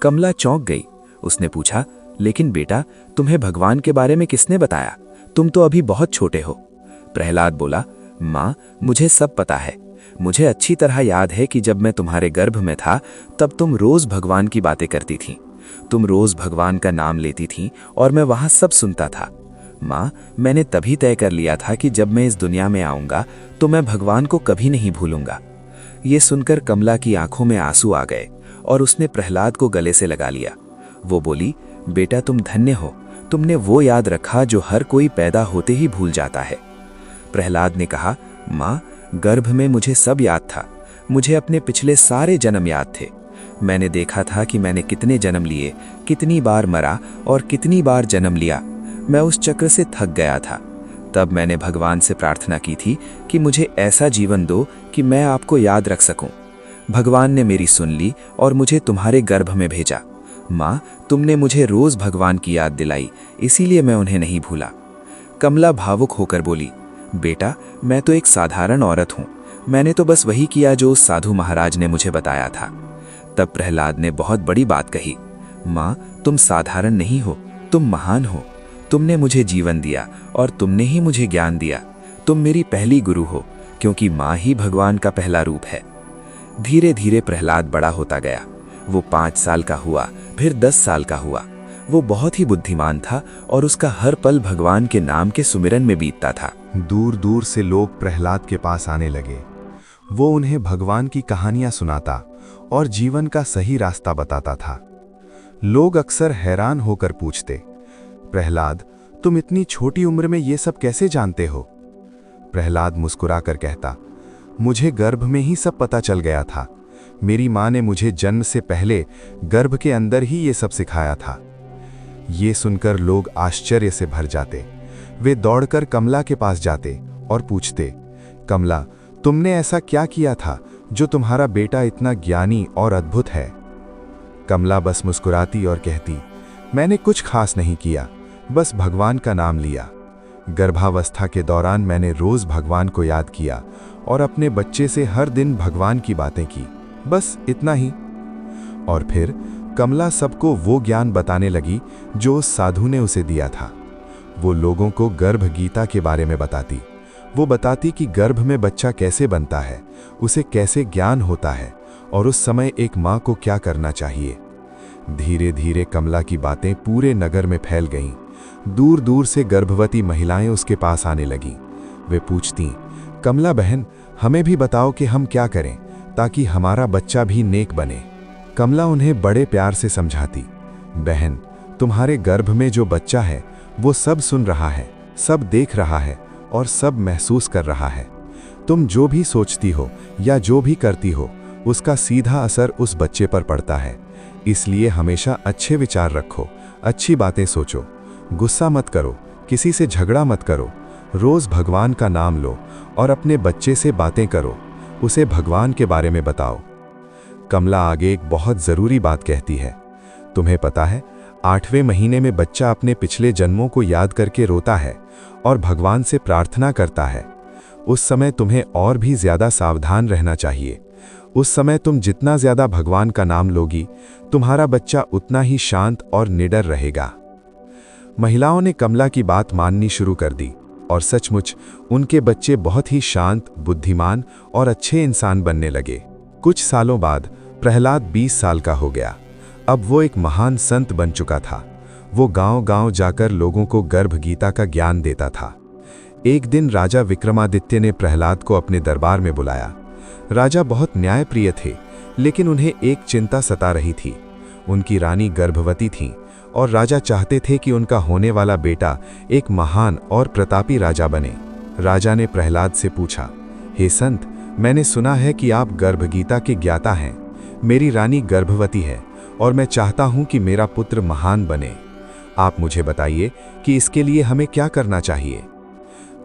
कमला चौंक गई। उसने पूछा, लेकिन बेटा तुम्हें भगवान के बारे में किसने बताया? तुम तो अभी बहुत छोटे हो। प्रहलाद बोला, माँ, मुझे सब पता है। मुझे अच्छी तरह याद है कि जब मैं तुम्हारे गर्भ में था तब तुम रोज भगवान की बातें करती थीं। तुम रोज भगवान का नाम लेती थीं और मैं वहां सब सुनता था। माँ, मैंने तभी तय कर लिया था कि जब मैं इस दुनिया में आऊंगा तो मैं भगवान को कभी नहीं भूलूंगा। ये सुनकर कमला की आंखों में आंसू आ गए और उसने प्रहलाद को गले से लगा लिया। वो बोली, बेटा तुम धन्य हो, तुमने वो याद रखा जो हर कोई पैदा होते ही भूल जाता है। प्रहलाद ने कहा, माँ, गर्भ में मुझे सब याद था। मुझे अपने पिछले सारे जन्म याद थे। मैंने देखा था कि मैंने कितने जन्म लिए, कितनी बार मरा और कितनी बार जन्म लिया। मैं उस चक्र से थक गया था। तब मैंने भगवान से प्रार्थना की थी कि मुझे ऐसा जीवन दो कि मैं आपको याद रख सकूं। भगवान ने मेरी सुन ली और मुझे तुम्हारे गर्भ में भेजा। माँ, तुमने मुझे रोज भगवान की याद दिलाई, इसीलिए मैं उन्हें नहीं भूला। कमला भावुक होकर बोली, बेटा मैं तो एक साधारण औरत हूँ। मैंने तो बस वही किया जो उस साधु महाराज ने मुझे बताया था। तब प्रहलाद ने बहुत बड़ी बात कही, माँ, तुम साधारण नहीं हो, तुम महान हो। तुमने मुझे जीवन दिया और तुमने ही मुझे ज्ञान दिया। तुम मेरी पहली गुरु हो, क्योंकि माँ ही भगवान का पहला रूप है। धीरे धीरे प्रहलाद बड़ा होता गया। वो 5 साल का हुआ, फिर 10 साल का हुआ। वो बहुत ही बुद्धिमान था और उसका हर पल भगवान के नाम के सुमिरन में बीतता था। दूर दूर से लोग प्रहलाद के पास आने लगे। वो उन्हें भगवान की कहानियां सुनाता और जीवन का सही रास्ता बताता था। लोग अक्सर हैरान होकर पूछते, प्रहलाद, तुम इतनी छोटी उम्र में ये सब कैसे जानते हो? प्रहलाद मुस्कुराकर कहता, मुझे गर्भ में ही सब पता चल गया था। मेरी माँ ने मुझे जन्म से पहले गर्भ के अंदर ही ये सब सिखाया था। ये सुनकर लोग आश्चर्य से भर जाते। वे दौड़कर कमला के पास जाते और पूछते, कमला, तुमने ऐसा क्या किया था जो तुम्हारा बेटा इतना ज्ञानी और अद्भुत है? कमला बस मुस्कुराती और कहती, मैंने कुछ खास नहीं किया, बस भगवान का नाम लिया। गर्भावस्था के दौरान मैंने रोज भगवान को याद किया और अपने बच्चे से हर दिन भगवान की बातें की, बस इतना ही। और फिर कमला सबको वो ज्ञान बताने लगी जो उस साधु ने उसे दिया था। वो लोगों को गर्भ गीता के बारे में बताती। वो बताती कि गर्भ में बच्चा कैसे बनता है, उसे कैसे ज्ञान होता है और उस समय एक माँ को क्या करना चाहिए। धीरे धीरे कमला की बातें पूरे नगर में फैल गईं। दूर दूर से गर्भवती महिलाएं उसके पास आने लगीं। वे पूछती, कमला बहन, हमें भी बताओ कि हम क्या करें ताकि हमारा बच्चा भी नेक बने। कमला उन्हें बड़े प्यार से समझाती, बहन, तुम्हारे गर्भ में जो बच्चा है वो सब सुन रहा है, सब देख रहा है और सब महसूस कर रहा है। तुम जो भी सोचती हो या जो भी करती हो उसका सीधा असर उस बच्चे पर पड़ता है। इसलिए हमेशा अच्छे विचार रखो, अच्छी बातें सोचो, गुस्सा मत करो, किसी से झगड़ा मत करो, रोज भगवान का नाम लो और अपने बच्चे से बातें करो, उसे भगवान के बारे में बताओ। कमला आगे एक बहुत ज़रूरी बात कहती है, तुम्हें पता है 8वें महीने में बच्चा अपने पिछले जन्मों को याद करके रोता है और भगवान से प्रार्थना करता है। उस समय तुम्हें और भी ज़्यादा सावधान रहना चाहिए। उस समय तुम जितना ज़्यादा भगवान का नाम लोगी, तुम्हारा बच्चा उतना ही शांत और निडर रहेगा। महिलाओं ने कमला की बात माननी शुरू कर दी और सचमुच उनके बच्चे बहुत ही शांत, बुद्धिमान और अच्छे इंसान बनने लगे। कुछ सालों बाद प्रहलाद 20 साल का हो गया। अब वो एक महान संत बन चुका था। वो गांव-गांव जाकर लोगों को गर्भ गीता का ज्ञान देता था। एक दिन राजा विक्रमादित्य ने प्रहलाद को अपने दरबार में बुलाया। राजा बहुत न्यायप्रिय थे, लेकिन उन्हें एक चिंता सता रही थी। उनकी रानी गर्भवती थी और राजा चाहते थे कि उनका होने वाला बेटा एक महान और प्रतापी राजा बने। राजा ने प्रहलाद से पूछा, हे संत, मैंने सुना है कि आप गर्भगीता के ज्ञाता हैं। मेरी रानी गर्भवती है और मैं चाहता हूं कि मेरा पुत्र महान बने। आप मुझे बताइए कि इसके लिए हमें क्या करना चाहिए।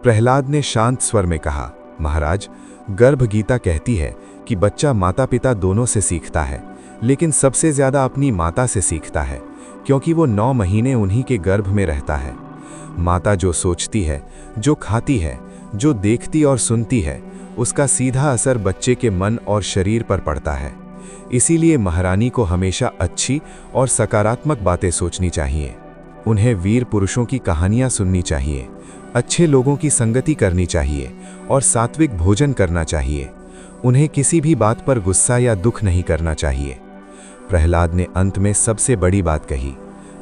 प्रहलाद ने शांत स्वर में कहा, महाराज, गर्भगीता कहती है कि बच्चा माता पिता दोनों से सीखता है, लेकिन सबसे ज्यादा अपनी माता से सीखता है, क्योंकि वो 9 महीने उन्हीं के गर्भ में रहता है। माता जो सोचती है, जो खाती है, जो देखती और सुनती है, उसका सीधा असर बच्चे के मन और शरीर पर पड़ता है। इसीलिए महारानी को हमेशा अच्छी और सकारात्मक बातें सोचनी चाहिए। उन्हें वीर पुरुषों की कहानियां सुननी चाहिए, अच्छे लोगों की संगति करनी चाहिए और सात्विक भोजन करना चाहिए। उन्हें किसी भी बात पर गुस्सा या दुख नहीं करना चाहिए। प्रहलाद ने अंत में सबसे बड़ी बात कही,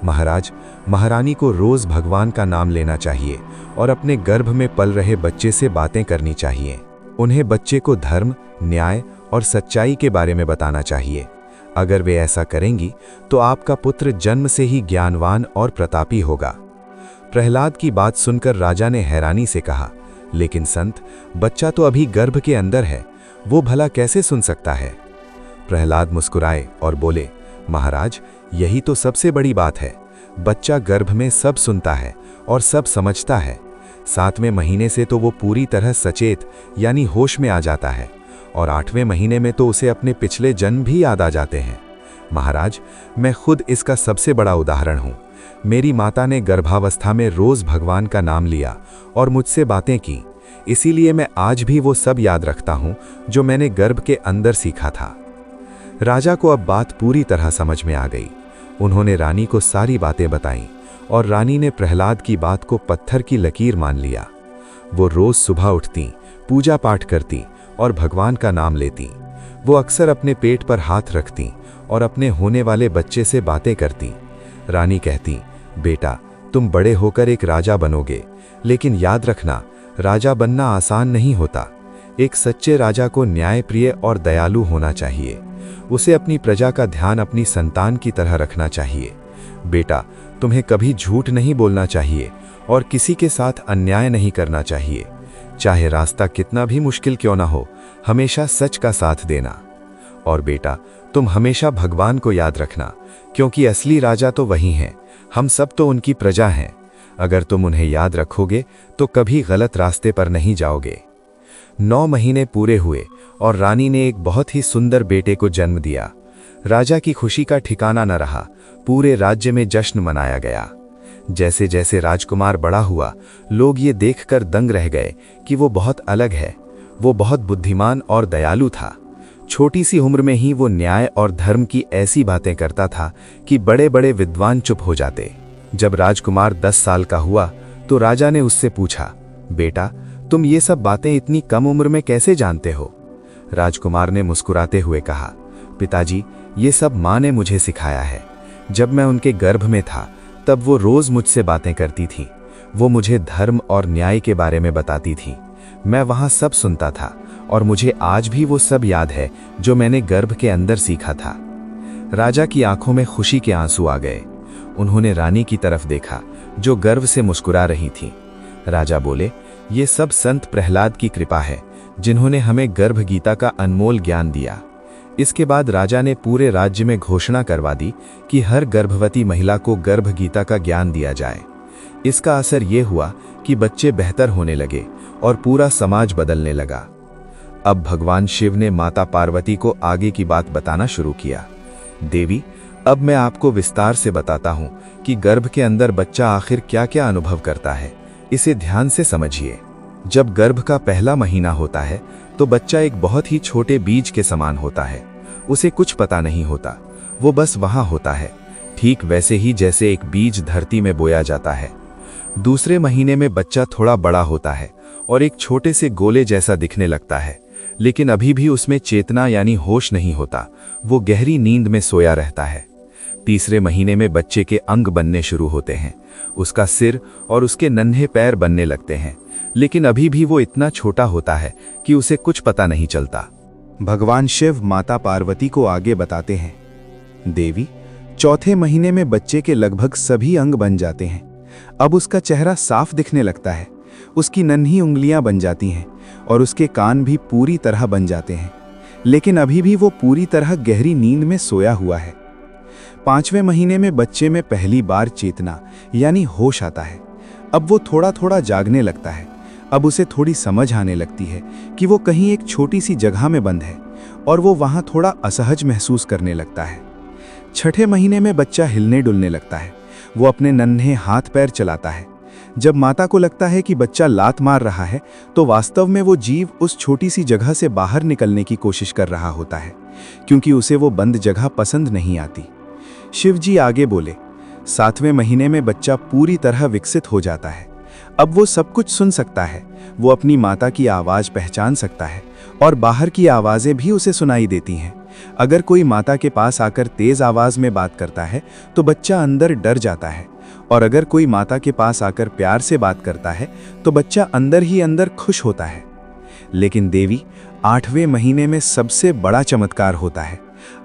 महाराज, महारानी को रोज भगवान का नाम लेना चाहिए और अपने गर्भ में पल रहे बच्चे से बातें करनी चाहिए। उन्हें बच्चे को धर्म, न्याय और सच्चाई के बारे में बताना चाहिए। अगर वे ऐसा करेंगी तो आपका पुत्र जन्म से ही ज्ञानवान और प्रतापी होगा। प्रहलाद की बात सुनकर राजा ने हैरानी से कहा, लेकिन संत, बच्चा तो अभी गर्भ के अंदर है, वो भला कैसे सुन सकता है। प्रहलाद मुस्कुराए और बोले, महाराज, यही तो सबसे बड़ी बात है। बच्चा गर्भ में सब सुनता है और सब समझता है। 7वें महीने से तो वो पूरी तरह सचेत यानी होश में आ जाता है और 8वें महीने में तो उसे अपने पिछले जन्म भी याद आ जाते हैं। महाराज, मैं खुद इसका सबसे बड़ा उदाहरण हूँ। मेरी माता ने गर्भावस्था में रोज भगवान का नाम लिया और मुझसे बातें की, इसीलिए मैं आज भी वो सब याद रखता हूँ जो मैंने गर्भ के अंदर सीखा था। राजा को अब बात पूरी तरह समझ में आ गई। उन्होंने रानी को सारी बातें बताईं और रानी ने प्रहलाद की बात को पत्थर की लकीर मान लिया। वो रोज सुबह उठती, पूजा पाठ करती और भगवान का नाम लेती। वो अक्सर अपने पेट पर हाथ रखती और अपने होने वाले बच्चे से बातें करती। रानी कहती, बेटा, तुम बड़े होकर एक राजा बनोगे, लेकिन याद रखना, राजा बनना आसान नहीं होता। एक सच्चे राजा को न्यायप्रिय और दयालु होना चाहिए। उसे अपनी प्रजा का ध्यान अपनी संतान की तरह रखना चाहिए। बेटा, तुम्हें कभी झूठ नहीं बोलना चाहिए और किसी के साथ अन्याय नहीं करना चाहिए। चाहे रास्ता कितना भी मुश्किल क्यों ना हो, हमेशा सच का साथ देना। और बेटा, तुम हमेशा भगवान को याद रखना, क्योंकि असली राजा तो वही हैं। हम सब तो उनकी प्रजा हैं। अगर तुम उन्हें याद रखोगे तो कभी गलत रास्ते पर नहीं जाओगे। 9 महीने पूरे हुए और रानी ने एक बहुत ही सुंदर बेटे को जन्म दिया। राजा की खुशी का ठिकाना न रहा। पूरे राज्य में जश्न मनाया गया। जैसे जैसे राजकुमार बड़ा हुआ, लोग ये देखकर दंग रह गए कि वो बहुत अलग है। वो बहुत बुद्धिमान और दयालु था। छोटी सी उम्र में ही वो न्याय और धर्म की ऐसी बातें करता था कि बड़े बड़े विद्वान चुप हो जाते। जब राजकुमार 10 साल का हुआ तो राजा ने उससे पूछा, बेटा, तुम ये सब बातें इतनी कम उम्र में कैसे जानते हो। राजकुमार ने मुस्कुराते हुए कहा, पिताजी, ये सब माँ ने मुझे सिखाया है। जब मैं उनके गर्भ में था तब वो रोज मुझसे बातें करती थी। वो मुझे धर्म और न्याय के बारे में बताती थी। मैं वहाँ सब सुनता था और मुझे आज भी वो सब याद है जो मैंने गर्भ के अंदर सीखा था। राजा की आंखों में खुशी के आंसू आ गए। उन्होंने रानी की तरफ देखा जो गर्व से मुस्कुरा रही थी। राजा बोले, ये सब संत प्रहलाद की कृपा है जिन्होंने हमें गर्भ गीता का अनमोल ज्ञान दिया। इसके बाद राजा ने पूरे राज्य में घोषणा करवा दी कि हर गर्भवती महिला को गर्भ गीता का ज्ञान दिया जाए। इसका असर ये हुआ कि बच्चे बेहतर होने लगे और पूरा समाज बदलने लगा। अब भगवान शिव ने माता पार्वती को आगे की बात बताना शुरू किया। देवी, अब मैं आपको विस्तार से बताता हूँ कि गर्भ के अंदर बच्चा आखिर क्या क्या अनुभव करता है। इसे ध्यान से समझिए। जब गर्भ का पहला महीना होता है तो बच्चा एक बहुत ही छोटे बीज के समान होता है। उसे कुछ पता नहीं होता, वो बस वहाँ होता है, ठीक वैसे ही जैसे एक बीज धरती में बोया जाता है। दूसरे महीने में बच्चा थोड़ा बड़ा होता है और एक छोटे से गोले जैसा दिखने लगता है, लेकिन अभी भी उसमें चेतना यानी होश नहीं होता, वो गहरी नींद में सोया रहता है। तीसरे महीने में बच्चे के अंग बनने शुरू होते हैं, उसका सिर और उसके नन्हे पैर बनने लगते हैं, लेकिन अभी भी वो इतना छोटा होता है कि उसे कुछ पता नहीं चलता। भगवान शिव माता पार्वती को आगे बताते हैं, देवी, चौथे महीने में बच्चे के लगभग सभी अंग बन जाते हैं। अब उसका चेहरा साफ दिखने लगता है, उसकी नन्ही उंगलियां बन जाती हैं और उसके कान भी पूरी तरह बन जाते हैं, लेकिन अभी भी वो पूरी तरह गहरी नींद में सोया हुआ है। पांचवें महीने में बच्चे में पहली बार चेतना यानी होश आता है। अब वो थोड़ा थोड़ा जागने लगता है। अब उसे थोड़ी समझ आने लगती है कि वो कहीं एक छोटी सी जगह में बंद है और वो वहाँ थोड़ा असहज महसूस करने लगता है। छठे महीने में बच्चा हिलने डुलने लगता है, वो अपने नन्हे हाथ पैर चलाता है। जब माता को लगता है कि बच्चा लात मार रहा है तो वास्तव में वो जीव उस छोटी सी जगह से बाहर निकलने की कोशिश कर रहा होता है, क्योंकि उसे वो बंद जगह पसंद नहीं आती। शिवजी आगे बोले, सातवें महीने में बच्चा पूरी तरह विकसित हो जाता है। अब वो सब कुछ सुन सकता है, वो अपनी माता की आवाज पहचान सकता है और बाहर की आवाजें भी उसे सुनाई देती हैं। अगर कोई माता के पास आकर तेज आवाज में बात करता है तो बच्चा अंदर डर जाता है, और अगर कोई माता के पास आकर प्यार से बात करता है तो बच्चा अंदर ही अंदर खुश होता है। लेकिन देवी, आठवें महीने में सबसे बड़ा चमत्कार होता है।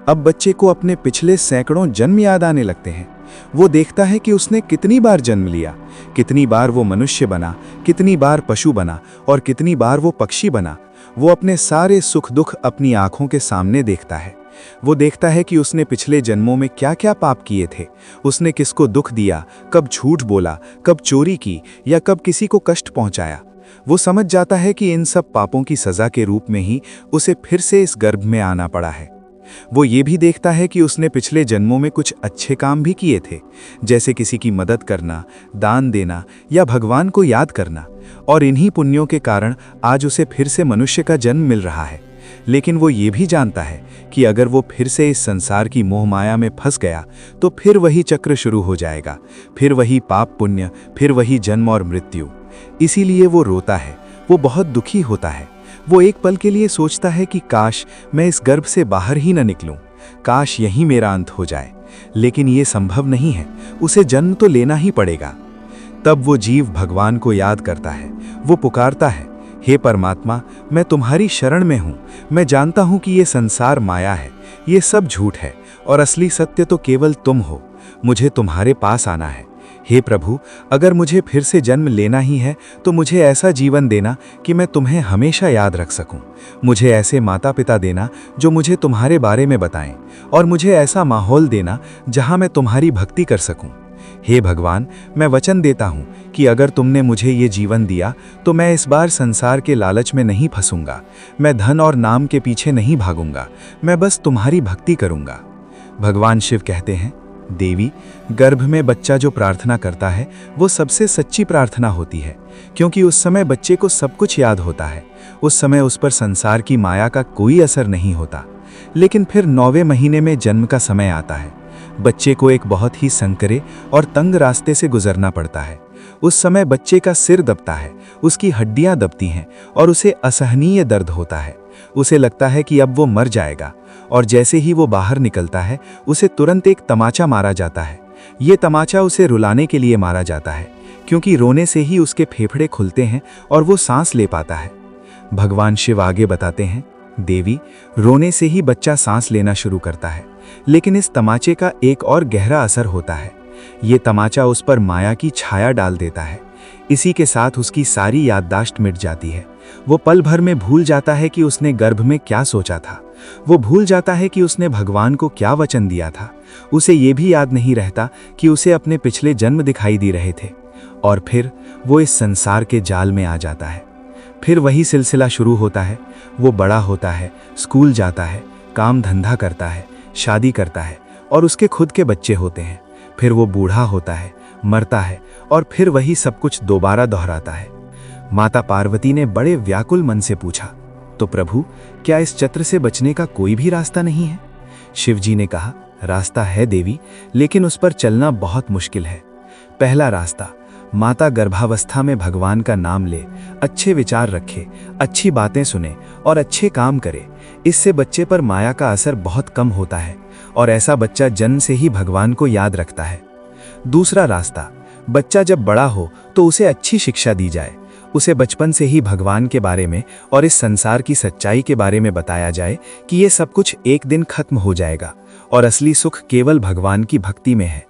अब बच्चे को अपने पिछले सैकड़ों जन्म याद आने लगते हैं। वो देखता है कि उसने कितनी बार जन्म लिया, कितनी बार वो मनुष्य बना, कितनी बार पशु बना और कितनी बार वो पक्षी बना। वो अपने सारे सुख दुख अपनी आंखों के सामने देखता है। वो देखता है कि उसने पिछले जन्मों में क्या क्या पाप किए थे, उसने किसको दुख दिया, कब झूठ बोला, कब चोरी की या कब किसी को कष्ट पहुंचाया। वो समझ जाता है कि इन सब पापों की सजा के रूप में ही उसे फिर से इस गर्भ में आना पड़ा है। वो ये भी देखता है कि उसने पिछले जन्मों में कुछ अच्छे काम भी किए थे, जैसे किसी की मदद करना, दान देना या भगवान को याद करना, और इन्हीं पुण्यों के कारण आज उसे फिर से मनुष्य का जन्म मिल रहा है। लेकिन वो ये भी जानता है कि अगर वो फिर से इस संसार की मोह माया में फंस गया तो फिर वही चक्र शुरू हो जाएगा, फिर वही पाप पुण्य, फिर वही जन्म और मृत्यु। इसीलिए वो रोता है, वो बहुत दुखी होता है। वो एक पल के लिए सोचता है कि काश मैं इस गर्भ से बाहर ही न निकलूं, काश यही मेरा अंत हो जाए। लेकिन ये संभव नहीं है, उसे जन्म तो लेना ही पड़ेगा। तब वो जीव भगवान को याद करता है, वो पुकारता है, हे परमात्मा, मैं तुम्हारी शरण में हूँ। मैं जानता हूँ कि ये संसार माया है, ये सब झूठ है और असली सत्य तो केवल तुम हो। मुझे तुम्हारे पास आना है। हे प्रभु, अगर मुझे फिर से जन्म लेना ही है तो मुझे ऐसा जीवन देना कि मैं तुम्हें हमेशा याद रख सकूं। मुझे ऐसे माता पिता देना जो मुझे तुम्हारे बारे में बताएं, और मुझे ऐसा माहौल देना जहां मैं तुम्हारी भक्ति कर सकूं। हे भगवान, मैं वचन देता हूं कि अगर तुमने मुझे ये जीवन दिया तो मैं इस बार संसार के लालच में नहीं फंसूंगा, मैं धन और नाम के पीछे नहीं भागूंगा, मैं बस तुम्हारी भक्ति करूंगा। भगवान शिव कहते हैं, देवी, गर्भ में बच्चा जो प्रार्थना करता है वो सबसे सच्ची प्रार्थना होती है, क्योंकि उस समय बच्चे को सब कुछ याद होता है। उस समय उस पर संसार की माया का कोई असर नहीं होता। लेकिन फिर 9वें महीने में जन्म का समय आता है। बच्चे को एक बहुत ही संकरे और तंग रास्ते से गुजरना पड़ता है। उस समय बच्चे का सिर दबता है, उसकी हड्डियां दबती हैं और उसे असहनीय दर्द होता है। उसे लगता है कि अब वो मर जाएगा, और जैसे ही वो बाहर निकलता है उसे तुरंत एक तमाचा मारा जाता है। ये तमाचा उसे रुलाने के लिए मारा जाता है, क्योंकि रोने से ही उसके फेफड़े खुलते हैं और वो सांस ले पाता है। भगवान शिव आगे बताते हैं, देवी, रोने से ही बच्चा सांस लेना शुरू करता है, लेकिन इस तमाचे का एक और गहरा असर होता है। ये तमाचा उस पर माया की छाया डाल देता है। इसी के साथ उसकी सारी याददाश्त मिट जाती है। वो पल भर में भूल जाता है कि उसने गर्भ में क्या सोचा था। वो भूल जाता है कि उसने भगवान को क्या वचन दिया था। उसे ये भी याद नहीं रहता कि उसे अपने पिछले जन्म दिखाई दे रहे थे। और फिर वो इस संसार के जाल में आ जाता है। फिर वही सिलसिला शुरू होता है। वो बड़ा होता है, स्कूल जाता है, काम धंधा करता है, शादी करता है और उसके खुद के बच्चे होते हैं। फिर वो बूढ़ा होता है, मरता है और फिर वही सब कुछ दोबारा दोहराता है। माता पार्वती ने बड़े व्याकुल मन से पूछा, तो प्रभु, क्या इस चक्र से बचने का कोई भी रास्ता नहीं है? शिवजी ने कहा, रास्ता है देवी, लेकिन उस पर चलना बहुत मुश्किल है। पहला रास्ता, माता गर्भावस्था में भगवान का नाम ले, अच्छे विचार रखे, अच्छी बातें सुने और अच्छे काम करे। इससे बच्चे पर माया का असर बहुत कम होता है और ऐसा बच्चा जन्म से ही भगवान को याद रखता है। दूसरा रास्ता, बच्चा जब बड़ा हो तो उसे अच्छी शिक्षा दी जाए। उसे बचपन से ही भगवान के बारे में और इस संसार की सच्चाई के बारे में बताया जाए कि ये सब कुछ एक दिन खत्म हो जाएगा और असली सुख केवल भगवान की भक्ति में है।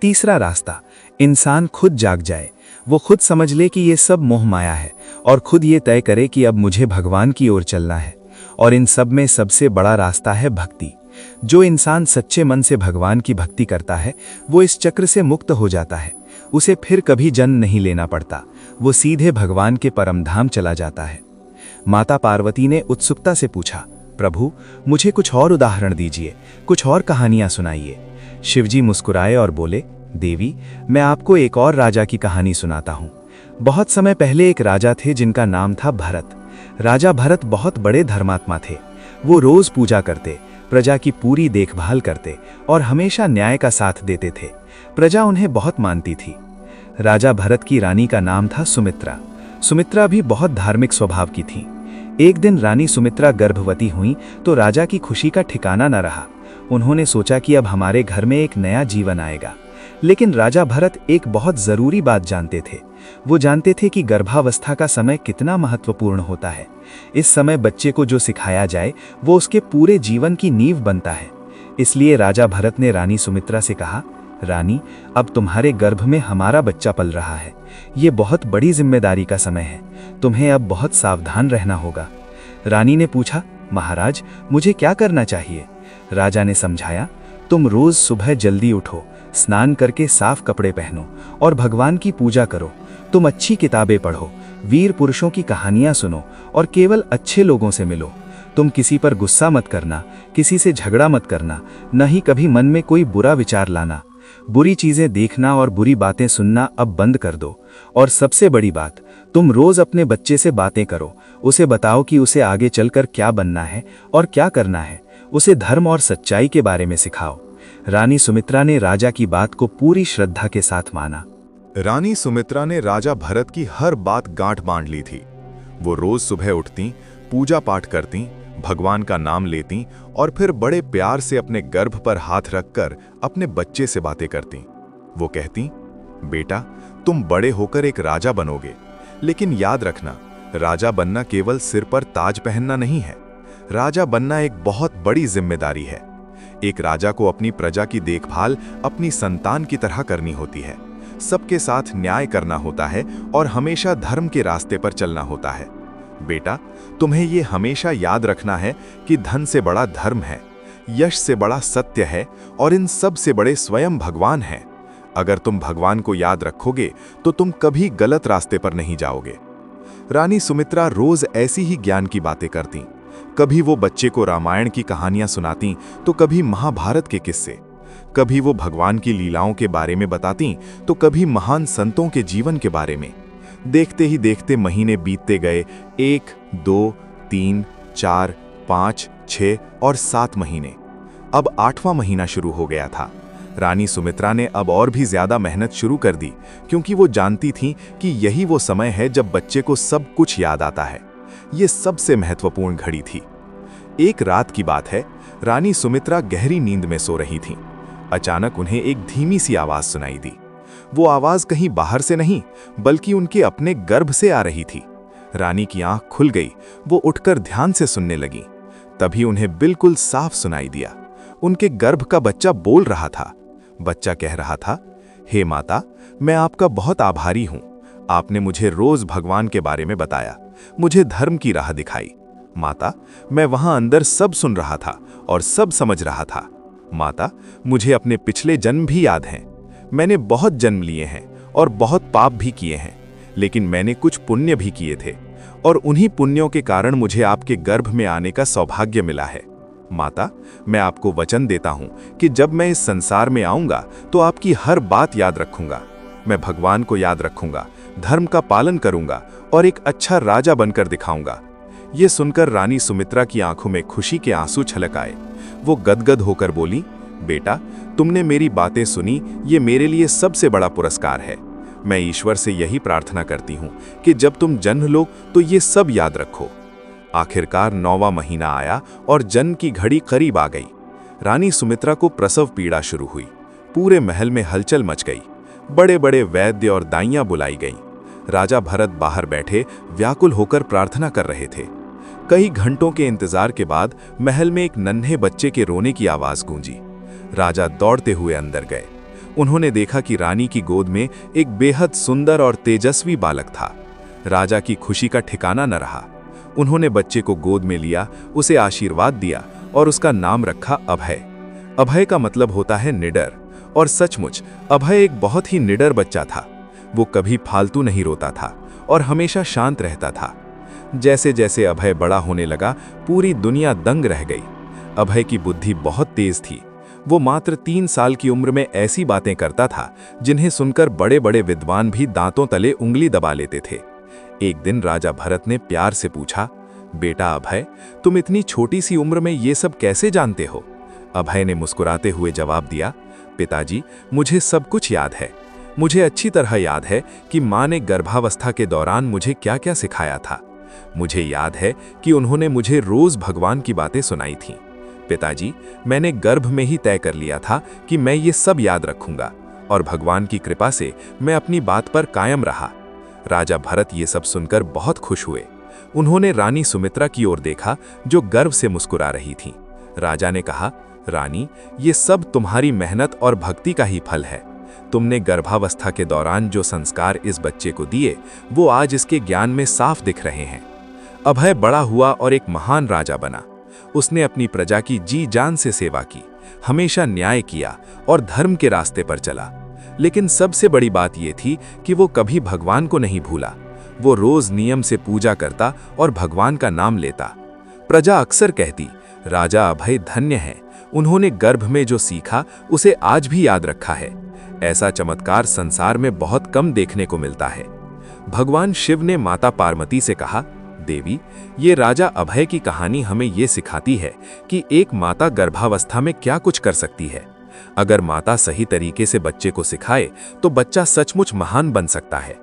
तीसरा रास्ता, इंसान खुद जाग जाए। वो खुद समझ ले कि ये सब मोह माया है और खुद ये तय करे कि अब मुझे भगवान की ओर चलना है। और इन सब में सबसे बड़ा रास्ता है भक्ति। जो इंसान सच्चे मन से भगवान की भक्ति करता है, वो इस चक्र से मुक्त हो जाता है। उसे फिर कभी जन्म नहीं लेना पड़ता। वो सीधे भगवान के परमधाम चला जाता है। माता पार्वती ने उत्सुकता से पूछा, प्रभु, मुझे कुछ और उदाहरण दीजिए, कुछ और कहानियां सुनाइए। शिवजी मुस्कुराए और बोले, देवी, मैं आपको एक और राजा की कहानी सुनाता हूँ। बहुत समय पहले एक राजा थे जिनका नाम था भरत। राजा भरत बहुत बड़े धर्मात्मा थे। वो रोज पूजा करते, प्रजा की पूरी देखभाल करते और हमेशा न्याय का साथ देते थे। प्रजा उन्हें बहुत मानती थी। राजा भरत की रानी का नाम था सुमित्रा। सुमित्रा भी बहुत धार्मिक स्वभाव की थी। एक दिन रानी सुमित्रा गर्भवती हुई तो राजा की खुशी का ठिकाना न रहा। उन्होंने सोचा कि अब हमारे घर में एक नया जीवन आएगा। लेकिन राजा भरत एक बहुत जरूरी बात जानते थे। वो जानते थे कि गर्भावस्था का समय कितना महत्वपूर्ण होता है। इस समय बच्चे को जो सिखाया जाए वो उसके पूरे जीवन की नींव बनता है। इसलिए राजा भरत ने रानी सुमित्रा से कहा, रानी, अब तुम्हारे गर्भ में हमारा बच्चा पल रहा है। ये बहुत बड़ी जिम्मेदारी का समय है। तुम्हें अब बहुत सावधान रहना होगा। रानी ने पूछा, महाराज, मुझे क्या करना चाहिए? राजा ने समझाया, तुम रोज सुबह जल्दी उठो, स्नान करके साफ कपड़े पहनो और भगवान की पूजा करो। तुम अच्छी किताबें पढ़ो, वीर पुरुषों की कहानियां सुनो और केवल अच्छे लोगों से मिलो। तुम किसी पर गुस्सा मत करना, किसी से झगड़ा मत करना, न ही कभी मन में कोई बुरा विचार लाना। बुरी चीजें देखना और बुरी बातें सुनना अब बंद कर दो। और सबसे बड़ी बात, तुम रोज अपने बच्चे से बातें करो। उसे बताओ कि उसे आगे चलकर क्या बनना है और क्या करना है। उसे धर्म और सच्चाई के बारे में सिखाओ। रानी सुमित्रा ने राजा की बात को पूरी श्रद्धा के साथ माना। रानी सुमित्रा ने राजा भरत की हर बात गांठ बांध ली थी। वो रोज सुबह उठती, पूजा पाठ करती, भगवान का नाम लेती और फिर बड़े प्यार से अपने गर्भ पर हाथ रखकर अपने बच्चे से बातें करती। वो कहती, बेटा, तुम बड़े होकर एक राजा बनोगे, लेकिन याद रखना, राजा बनना केवल सिर पर ताज पहनना नहीं है। राजा बनना एक बहुत बड़ी जिम्मेदारी है। एक राजा को अपनी प्रजा की देखभाल अपनी संतान की तरह करनी होती है। सबके साथ न्याय करना होता है और हमेशा धर्म के रास्ते पर चलना होता है। बेटा, तुम्हें ये हमेशा याद रखना है कि धन से बड़ा धर्म है, यश से बड़ा सत्य है और इन सब से बड़े स्वयं भगवान हैं। अगर तुम भगवान को याद रखोगे तो तुम कभी गलत रास्ते पर नहीं जाओगे। रानी सुमित्रा रोज ऐसी ही ज्ञान की बातें करती। कभी वो बच्चे को रामायण की कहानियां सुनाती तो कभी महाभारत के किस्से। कभी वो भगवान की लीलाओं के बारे में बताती तो कभी महान संतों के जीवन के बारे में। देखते ही देखते महीने बीतते गए। 1, 2, 3, 4, 5, 6 और 7 महीने। अब 8वां महीना शुरू हो गया था। रानी सुमित्रा ने अब और भी ज्यादा मेहनत शुरू कर दी, क्योंकि वो जानती थी कि यही वो समय है जब बच्चे को सब कुछ याद आता है। ये सबसे महत्वपूर्ण घड़ी थी। एक रात की बात है, रानी सुमित्रा गहरी नींद में सो रही थीं। अचानक उन्हें एक धीमी सी आवाज सुनाई दी। वो आवाज कहीं बाहर से नहीं, बल्कि उनके अपने गर्भ से आ रही थी। रानी की आंख खुल गई। वो उठकर ध्यान से सुनने लगी। तभी उन्हें बिल्कुल साफ सुनाई दिया। उनके गर्भ का बच्चा बोल रहा था। बच्चा कह रहा था, हे माता, मैं आपका बहुत आभारी हूं। आपने मुझे रोज भगवान के बारे में बताया, मुझे धर्म की राह दिखाई। माता, मैं वहां अंदर सब सुन रहा था और सब समझ रहा था। माता, मुझे अपने पिछले जन्म भी याद हैं। मैंने बहुत जन्म लिए हैं और बहुत पाप भी किए हैं, लेकिन मैंने कुछ पुण्य भी किए थे और उन्हीं पुण्यों के कारण मुझे आपके गर्भ में आने का सौभाग्य मिला है। माता, मैं आपको वचन देता हूं कि जब मैं इस संसार में आऊंगा तो आपकी हर बात याद रखूंगा। मैं भगवान को याद रखूंगा, धर्म का पालन करूंगा और एक अच्छा राजा बनकर दिखाऊंगा। ये सुनकर रानी सुमित्रा की आंखों में खुशी के आंसू छलक आए। वो गदगद होकर बोली, बेटा, तुमने मेरी बातें सुनी, ये मेरे लिए सबसे बड़ा पुरस्कार है। मैं ईश्वर से यही प्रार्थना करती हूँ कि जब तुम जन्म लो तो ये सब याद रखो। आखिरकार 9वां महीना आया और जन्म की घड़ी करीब आ गई। रानी सुमित्रा को प्रसव पीड़ा शुरू हुई। पूरे महल में हलचल मच गई। बड़े बड़े वैद्य और दाइयां बुलाई गईं। राजा भरत बाहर बैठे व्याकुल होकर प्रार्थना कर रहे थे। कई घंटों के इंतजार के बाद महल में एक नन्हे बच्चे के रोने की आवाज गूंजी। राजा दौड़ते हुए अंदर गए। उन्होंने देखा कि रानी की गोद में एक बेहद सुंदर और तेजस्वी बालक था। राजा की खुशी का ठिकाना न रहा। उन्होंने बच्चे को गोद में लिया, उसे आशीर्वाद दिया और उसका नाम रखा अभय। अभय का मतलब होता है निडर, और सचमुच अभय एक बहुत ही निडर बच्चा था। वो कभी फालतू नहीं रोता था और हमेशा शांत रहता था। जैसे जैसे अभय बड़ा होने लगा, पूरी दुनिया दंग रह गई। अभय की बुद्धि बहुत तेज थी। वो मात्र 3 साल की उम्र में ऐसी बातें करता था जिन्हें सुनकर बड़े बड़े विद्वान भी दांतों तले उंगली दबा लेते थे। एक दिन राजा भरत ने प्यार से पूछा, बेटा अभय, तुम इतनी छोटी सी उम्र में ये सब कैसे जानते हो? अभय ने मुस्कुराते हुए जवाब दिया, पिताजी, मुझे सब कुछ याद है। मुझे अच्छी तरह याद है कि माँ ने गर्भावस्था के दौरान मुझे क्या क्या सिखाया था। मुझे याद है कि उन्होंने मुझे रोज भगवान की बातें सुनाई थीं। पिताजी, मैंने गर्भ में ही तय कर लिया था कि मैं ये सब याद रखूंगा और भगवान की कृपा से मैं अपनी बात पर कायम रहा। राजा भरत ये सब सुनकर बहुत खुश हुए। उन्होंने रानी सुमित्रा की ओर देखा, जो गर्व से मुस्कुरा रही थीं। राजा ने कहा, रानी, ये सब तुम्हारी मेहनत और भक्ति का ही फल है। तुमने गर्भावस्था के दौरान जो संस्कार इस बच्चे को दिए, वो आज इसके ज्ञान में साफ दिख रहे हैं। अभय बड़ा हुआ और एक महान राजा बना। उसने अपनी प्रजा की जी जान से सेवा की, हमेशा न्याय किया और धर्म के रास्ते पर चला। लेकिन सबसे बड़ी बात यह थी कि वो कभी भगवान को नहीं भूला। वो रोज नियम से पूजा करता और भगवान का नाम लेता। प्रजा अक्सर कहती, राजा अभय धन्य है, उन्होंने गर्भ में जो सीखा उसे आज भी याद रखा है। ऐसा चमत्कार संसार में बहुत कम देखने को मिलता है। भगवान शिव ने माता पार्वती से कहा, देवी, ये राजा अभय की कहानी हमें ये सिखाती है कि एक माता गर्भावस्था में क्या कुछ कर सकती है। अगर माता सही तरीके से बच्चे को सिखाए तो बच्चा सचमुच महान बन सकता है।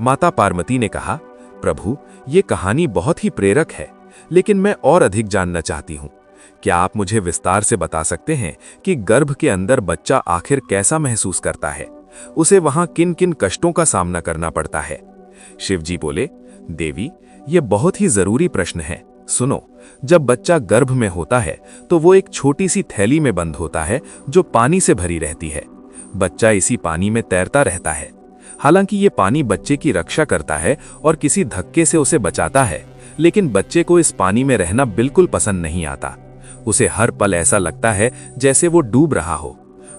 माता पार्वती ने कहा, प्रभु, ये कहानी बहुत ही प्रेरक है, लेकिन मैं और अधिक जानना चाहती हूँ। क्या आप मुझे विस्तार से बता सकते हैं कि गर्भ के अंदर बच्चा आखिर कैसा महसूस करता है? उसे वहां किन किन कष्टों का सामना करना पड़ता है? शिवजी बोले, देवी, ये बहुत ही जरूरी प्रश्न है। सुनो, जब बच्चा गर्भ में होता है तो वो एक छोटी सी थैली में बंद होता है जो पानी से भरी रहती है। बच्चा इसी पानी में तैरता रहता है। हालांकि ये पानी बच्चे की रक्षा करता है और किसी धक्के से उसे बचाता है, लेकिन बच्चे को इस पानी में रहना बिल्कुल पसंद नहीं आता। उसे हर पल ऐसा लगता है जैसे वो डूब रहा हो।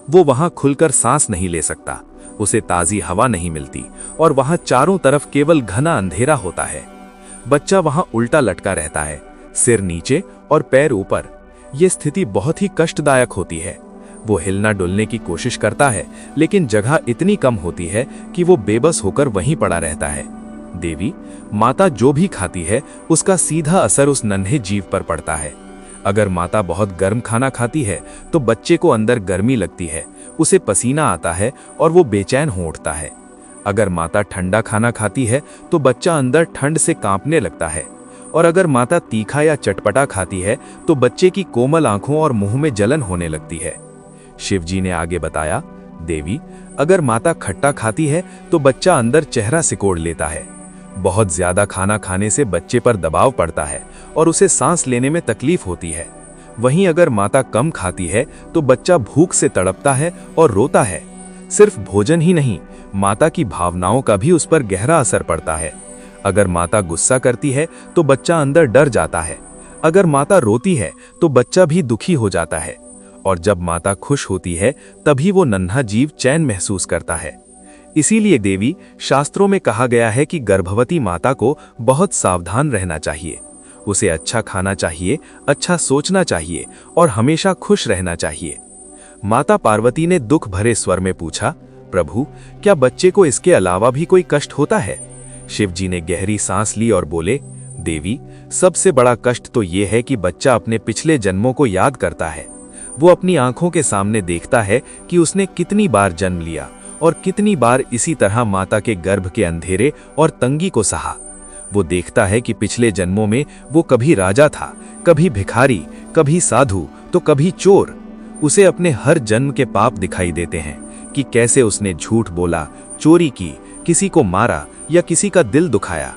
वो वहां खुलकर सांस नहीं ले सकता, उसे ताजी हवा नहीं मिलती और वहां चारों तरफ केवल घना अंधेरा होता है। बच्चा वहां उल्टा लटका रहता है, सिर नीचे और पैर ऊपर। ये स्थिति बहुत ही कष्टदायक होती है। वो हिलना डुलने की कोशिश करता है, लेकिन जगह इतनी कम होती है कि वो बेबस होकर वहीं पड़ा रहता है। देवी, माता जो भी खाती है उसका सीधा असर उस नन्हे जीव पर पड़ता है। अगर माता बहुत गर्म खाना खाती है तो बच्चे को अंदर गर्मी लगती है, उसे पसीना आता है और वो बेचैन हो उठता है। अगर माता ठंडा खाना खाती है तो बच्चा अंदर ठंड से कांपने लगता है, और अगर माता तीखा या चटपटा खाती है तो बच्चे की कोमल आंखों और मुंह में जलन होने लगती है। शिवजी ने आगे बताया, देवी, अगर माता खट्टा खाती है तो बच्चा अंदर चेहरा सिकोड़ लेता है। बहुत ज्यादा खाना खाने से बच्चे पर दबाव पड़ता है और उसे सांस लेने में तकलीफ होती है। वहीं अगर माता कम खाती है तो बच्चा भूख से तड़पता है और रोता है। सिर्फ भोजन ही नहीं, माता की भावनाओं का भी उस पर गहरा असर पड़ता है। अगर माता गुस्सा करती है तो बच्चा अंदर डर जाता है। अगर माता रोती है तो बच्चा भी दुखी हो जाता है। और जब माता खुश होती है तभी वो नन्हा जीव चैन महसूस करता है। इसीलिए देवी शास्त्रों में कहा गया है कि गर्भवती माता को बहुत सावधान रहना चाहिए। उसे अच्छा खाना चाहिए, अच्छा सोचना चाहिए और हमेशा खुश रहना चाहिए। माता पार्वती ने दुख भरे स्वर में पूछा, प्रभु, क्या बच्चे को इसके अलावा भी कोई कष्ट होता है? शिव जी ने गहरी सांस ली और बोले, देवी, सबसे बड़ा कष्ट तो ये है कि बच्चा अपने पिछले जन्मों को याद करता है। वो अपनी आंखों के सामने देखता है कि उसने कितनी बार जन्म लिया और कितनी बार इसी तरह माता के गर्भ के अंधेरे और तंगी को सहा। वो देखता है कि पिछले जन्मों में वो कभी राजा था, कभी भिखारी, कभी साधु तो कभी चोर। उसे अपने हर जन्म के पाप दिखाई देते हैं कि कैसे उसने झूठ बोला, चोरी की, किसी को मारा या किसी का दिल दुखाया।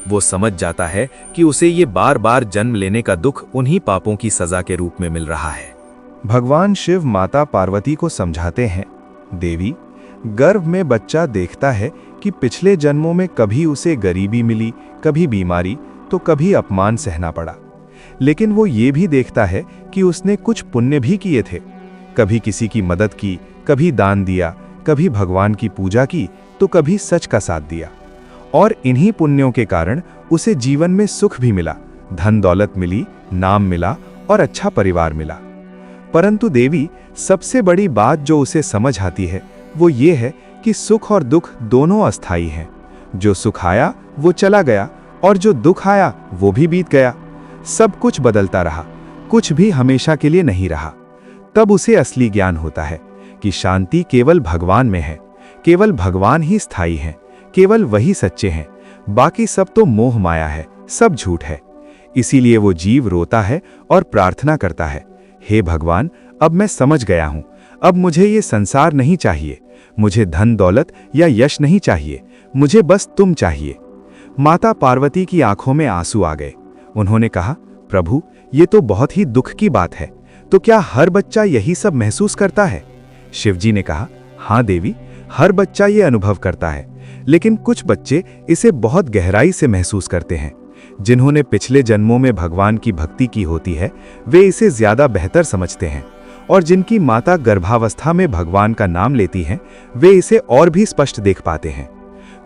वो समझ जाता है कि उसे ये बार बार जन्म लेने का दुख उन्हीं पापों की सजा के रूप में मिल रहा है। भगवान शिव माता पार्वती को समझाते हैं, देवी, गर्भ में बच्चा देखता है कि पिछले जन्मों में कभी उसे गरीबी मिली, कभी बीमारी तो कभी अपमान सहना पड़ा। लेकिन वो ये भी देखता है कि उसने कुछ पुण्य भी किए थे। कभी किसी की मदद की, कभी दान दिया, कभी भगवान की पूजा की तो कभी सच का साथ दिया। और इन्हीं पुण्यों के कारण उसे जीवन में सुख भी मिला, धन दौलत मिली, नाम मिला और अच्छा परिवार मिला। परंतु देवी, सबसे बड़ी बात जो उसे समझ आती है वो ये है कि सुख और दुख दोनों अस्थायी हैं। जो सुख आया वो चला गया और जो दुख आया वो भी बीत गया। सब कुछ बदलता रहा, कुछ भी हमेशा के लिए नहीं रहा। तब उसे असली ज्ञान होता है कि शांति केवल भगवान में है। केवल भगवान ही स्थायी हैं, केवल वही सच्चे हैं। बाकी सब तो मोह माया है, सब झूठ है। इसीलिए वो जीव रोता है और प्रार्थना करता है, हे भगवान, अब मैं समझ गया हूं। अब मुझे ये संसार नहीं चाहिए, मुझे धन दौलत या यश नहीं चाहिए, मुझे बस तुम चाहिए। माता पार्वती की आंखों में आंसू आ गए। उन्होंने कहा, प्रभु, ये तो बहुत ही दुख की बात है। तो क्या हर बच्चा यही सब महसूस करता है? शिवजी ने कहा, हाँ देवी, हर बच्चा ये अनुभव करता है, लेकिन कुछ बच्चे इसे बहुत गहराई से महसूस करते हैं। जिन्होंने पिछले जन्मों में भगवान की भक्ति की होती है वे इसे ज्यादा बेहतर समझते हैं, और जिनकी माता गर्भावस्था में भगवान का नाम लेती हैं वे इसे और भी स्पष्ट देख पाते हैं।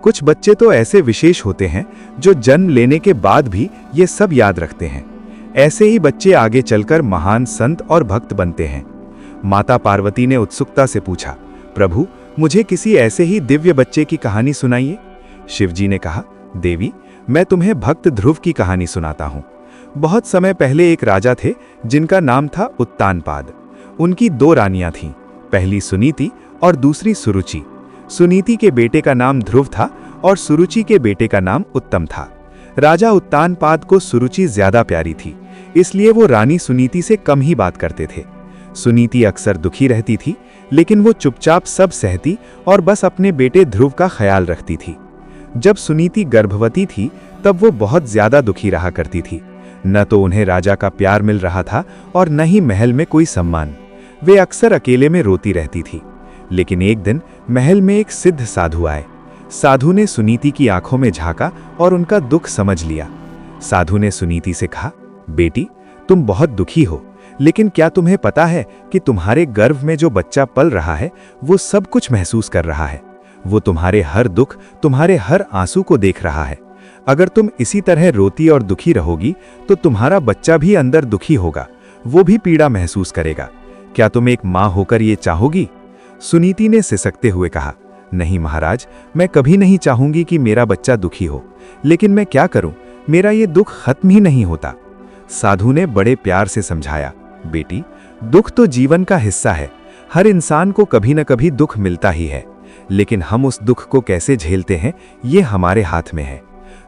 कुछ बच्चे तो ऐसे विशेष होते हैं जो जन्म लेने के बाद भी ये सब याद रखते हैं। ऐसे ही बच्चे आगे चलकर महान संत और भक्त बनते हैं। माता पार्वती ने उत्सुकता से पूछा, प्रभु, मुझे किसी ऐसे ही दिव्य बच्चे की कहानी सुनाइए। शिवजी ने कहा, देवी, मैं तुम्हें भक्त ध्रुव की कहानी सुनाता हूँ। बहुत समय पहले एक राजा थे जिनका नाम था उत्तानपाद। उनकी 2 रानियां थीं, पहली सुनीति और दूसरी सुरुचि। सुनीति के बेटे का नाम ध्रुव था और सुरुचि के बेटे का नाम उत्तम था। राजा उत्तानपाद को सुरुचि ज्यादा प्यारी थी, इसलिए वो रानी सुनीति से कम ही बात करते थे। सुनीति अक्सर दुखी रहती थी, लेकिन वो चुपचाप सब सहती और बस अपने बेटे ध्रुव का ख्याल रखती थी। जब सुनीति गर्भवती थी तब वो बहुत ज्यादा दुखी रहा करती थी। न तो उन्हें राजा का प्यार मिल रहा था और न ही महल में कोई सम्मान। वे अक्सर अकेले में रोती रहती थी। लेकिन एक दिन महल में एक सिद्ध साधु आए। साधु ने सुनीति की आंखों में झांका और उनका दुख समझ लिया। साधु ने सुनीति से कहा, बेटी, तुम बहुत दुखी हो, लेकिन क्या तुम्हें पता है कि तुम्हारे गर्भ में जो बच्चा पल रहा है वो सब कुछ महसूस कर रहा है। वो तुम्हारे हर दुख, तुम्हारे हर आंसू को देख रहा है। अगर तुम इसी तरह रोती और दुखी रहोगी तो तुम्हारा बच्चा भी अंदर दुखी होगा, वो भी पीड़ा महसूस करेगा। क्या तुम एक माँ होकर ये चाहोगी? सुनीति ने सिसकते हुए कहा, नहीं महाराज, मैं कभी नहीं चाहूंगी कि मेरा बच्चा दुखी हो, लेकिन मैं क्या करूं, मेरा ये दुख खत्म ही नहीं होता। साधु ने बड़े प्यार से समझाया, बेटी, दुख तो जीवन का हिस्सा है। हर इंसान को कभी न कभी दुख मिलता ही है, लेकिन हम उस दुख को कैसे झेलते हैं ये हमारे हाथ में है।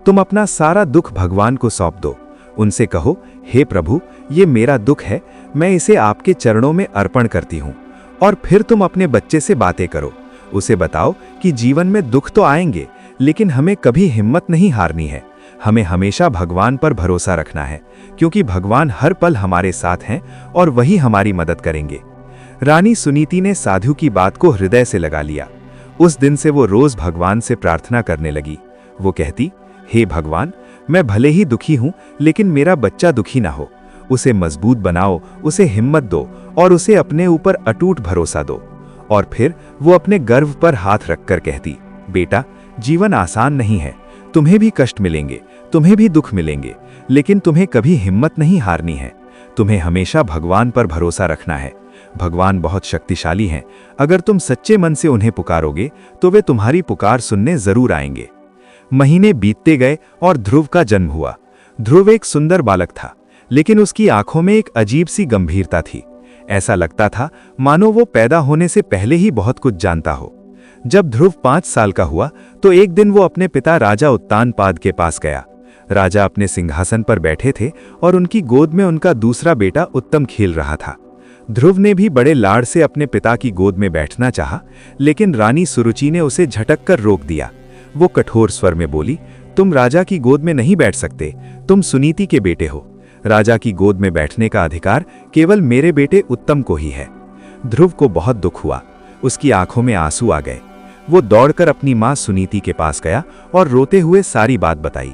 तुम अपना सारा दुख भगवान को सौंप दो। उनसे कहो, हे प्रभु, ये मेरा दुख है, मैं इसे आपके चरणों में अर्पण करती हूँ। और फिर तुम अपने बच्चे से बातें करो। उसे बताओ कि जीवन में दुख तो आएंगे, लेकिन हमें कभी हिम्मत नहीं हारनी है। हमें हमेशा भगवान पर भरोसा रखना है, क्योंकि भगवान हर पल हमारे साथ हैं और वही हमारी मदद करेंगे। रानी सुनीति ने साधु की बात को हृदय से लगा लिया। उस दिन से वो रोज भगवान से प्रार्थना करने लगी। वो कहती, हे भगवान, मैं भले ही दुखी हूं, लेकिन मेरा बच्चा दुखी ना हो। उसे मजबूत बनाओ, उसे हिम्मत दो और उसे अपने ऊपर अटूट भरोसा दो। और फिर वो अपने गर्व पर हाथ रखकर कहती, बेटा, जीवन आसान नहीं है, तुम्हें भी कष्ट मिलेंगे, तुम्हें भी दुख मिलेंगे, लेकिन तुम्हें कभी हिम्मत नहीं हारनी है। तुम्हें हमेशा भगवान पर भरोसा रखना है। भगवान बहुत शक्तिशाली हैं। अगर तुम सच्चे मन से उन्हें पुकारोगे तो वे तुम्हारी पुकार सुनने जरूर आएंगे। महीने बीतते गए और ध्रुव का जन्म हुआ। ध्रुव एक सुंदर बालक था, लेकिन उसकी आंखों में एक अजीब सी गंभीरता थी। ऐसा लगता था मानो वो पैदा होने से पहले ही बहुत कुछ जानता हो। जब ध्रुव 5 साल का हुआ तो एक दिन वो अपने पिता राजा उत्तानपाद के पास गया। राजा अपने सिंहासन पर बैठे थे और उनकी गोद में उनका दूसरा बेटा उत्तम खेल रहा था। ध्रुव ने भी बड़े लाड़ से अपने पिता की गोद में बैठना चाहा, लेकिन रानी सुरुचि ने उसे झटक कर रोक दिया। वो कठोर स्वर में बोली, तुम राजा की गोद में नहीं बैठ सकते, तुम सुनीति के बेटे हो। राजा की गोद में बैठने का अधिकार केवल मेरे बेटे उत्तम को ही है। ध्रुव को बहुत दुख हुआ, उसकी आंखों में आंसू आ गए। वो दौड़कर अपनी मां सुनीति के पास गया और रोते हुए सारी बात बताई।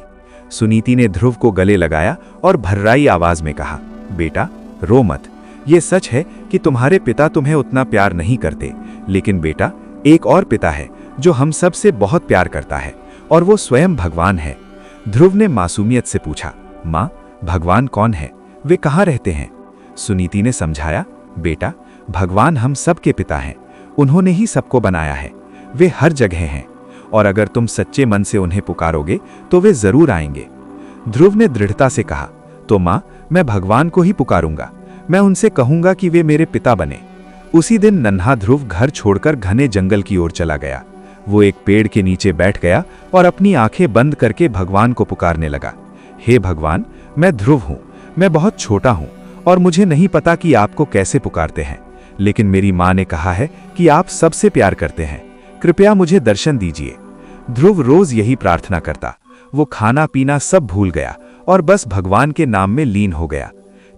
सुनीति ने ध्रुव को गले लगाया और भर्राई आवाज में कहा, बेटा, रो मत। ये सच है कि तुम्हारे पिता तुम्हें उतना प्यार नहीं करते, लेकिन बेटा, एक और पिता है जो हम सब से बहुत प्यार करता है, और वो स्वयं भगवान है। ध्रुव ने मासूमियत से पूछा, माँ, भगवान कौन है? वे कहाँ रहते हैं? सुनीति ने समझाया, बेटा, भगवान हम सब के पिता हैं। उन्होंने ही सबको बनाया है। वे हर जगह हैं, और अगर तुम सच्चे मन से उन्हें पुकारोगे तो वे जरूर आएंगे। ध्रुव ने दृढ़ता से कहा, तो माँ, मैं भगवान को ही पुकारूंगा। मैं उनसे कहूंगा कि वे मेरे पिता बने। उसी दिन नन्हा ध्रुव घर छोड़कर घने जंगल की ओर चला गया। वो एक पेड़ के नीचे बैठ गया और अपनी आंखें बंद करके भगवान को पुकारने लगा, हे भगवान, मैं ध्रुव हूँ। मैं बहुत छोटा हूँ और मुझे नहीं पता कि आपको कैसे पुकारते हैं, लेकिन मेरी माँ ने कहा है कि आप सबसे प्यार करते हैं। कृपया मुझे दर्शन दीजिए। ध्रुव रोज यही प्रार्थना करता। वो खाना पीना सब भूल गया और बस भगवान के नाम में लीन हो गया।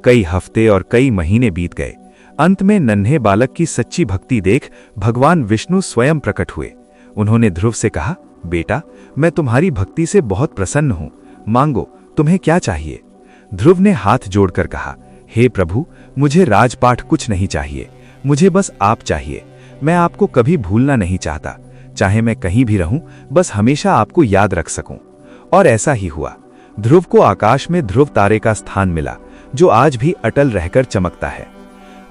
कई हफ्ते और कई महीने बीत गए। अंत में नन्हे बालक की सच्ची भक्ति देख भगवान विष्णु स्वयं प्रकट हुए। उन्होंने ध्रुव से कहा, बेटा, मैं तुम्हारी भक्ति से बहुत प्रसन्न हूँ, मांगो, तुम्हें क्या चाहिए? ध्रुव ने हाथ जोड़कर कहा, हे प्रभु, मुझे राजपाट कुछ नहीं चाहिए, मुझे बस आप चाहिए। मैं आपको कभी भूलना नहीं चाहता, चाहे मैं कहीं भी रहूं, बस हमेशा आपको याद रख सकूं। और ऐसा ही हुआ। ध्रुव को आकाश में ध्रुव तारे का स्थान मिला, जो आज भी अटल रहकर चमकता है।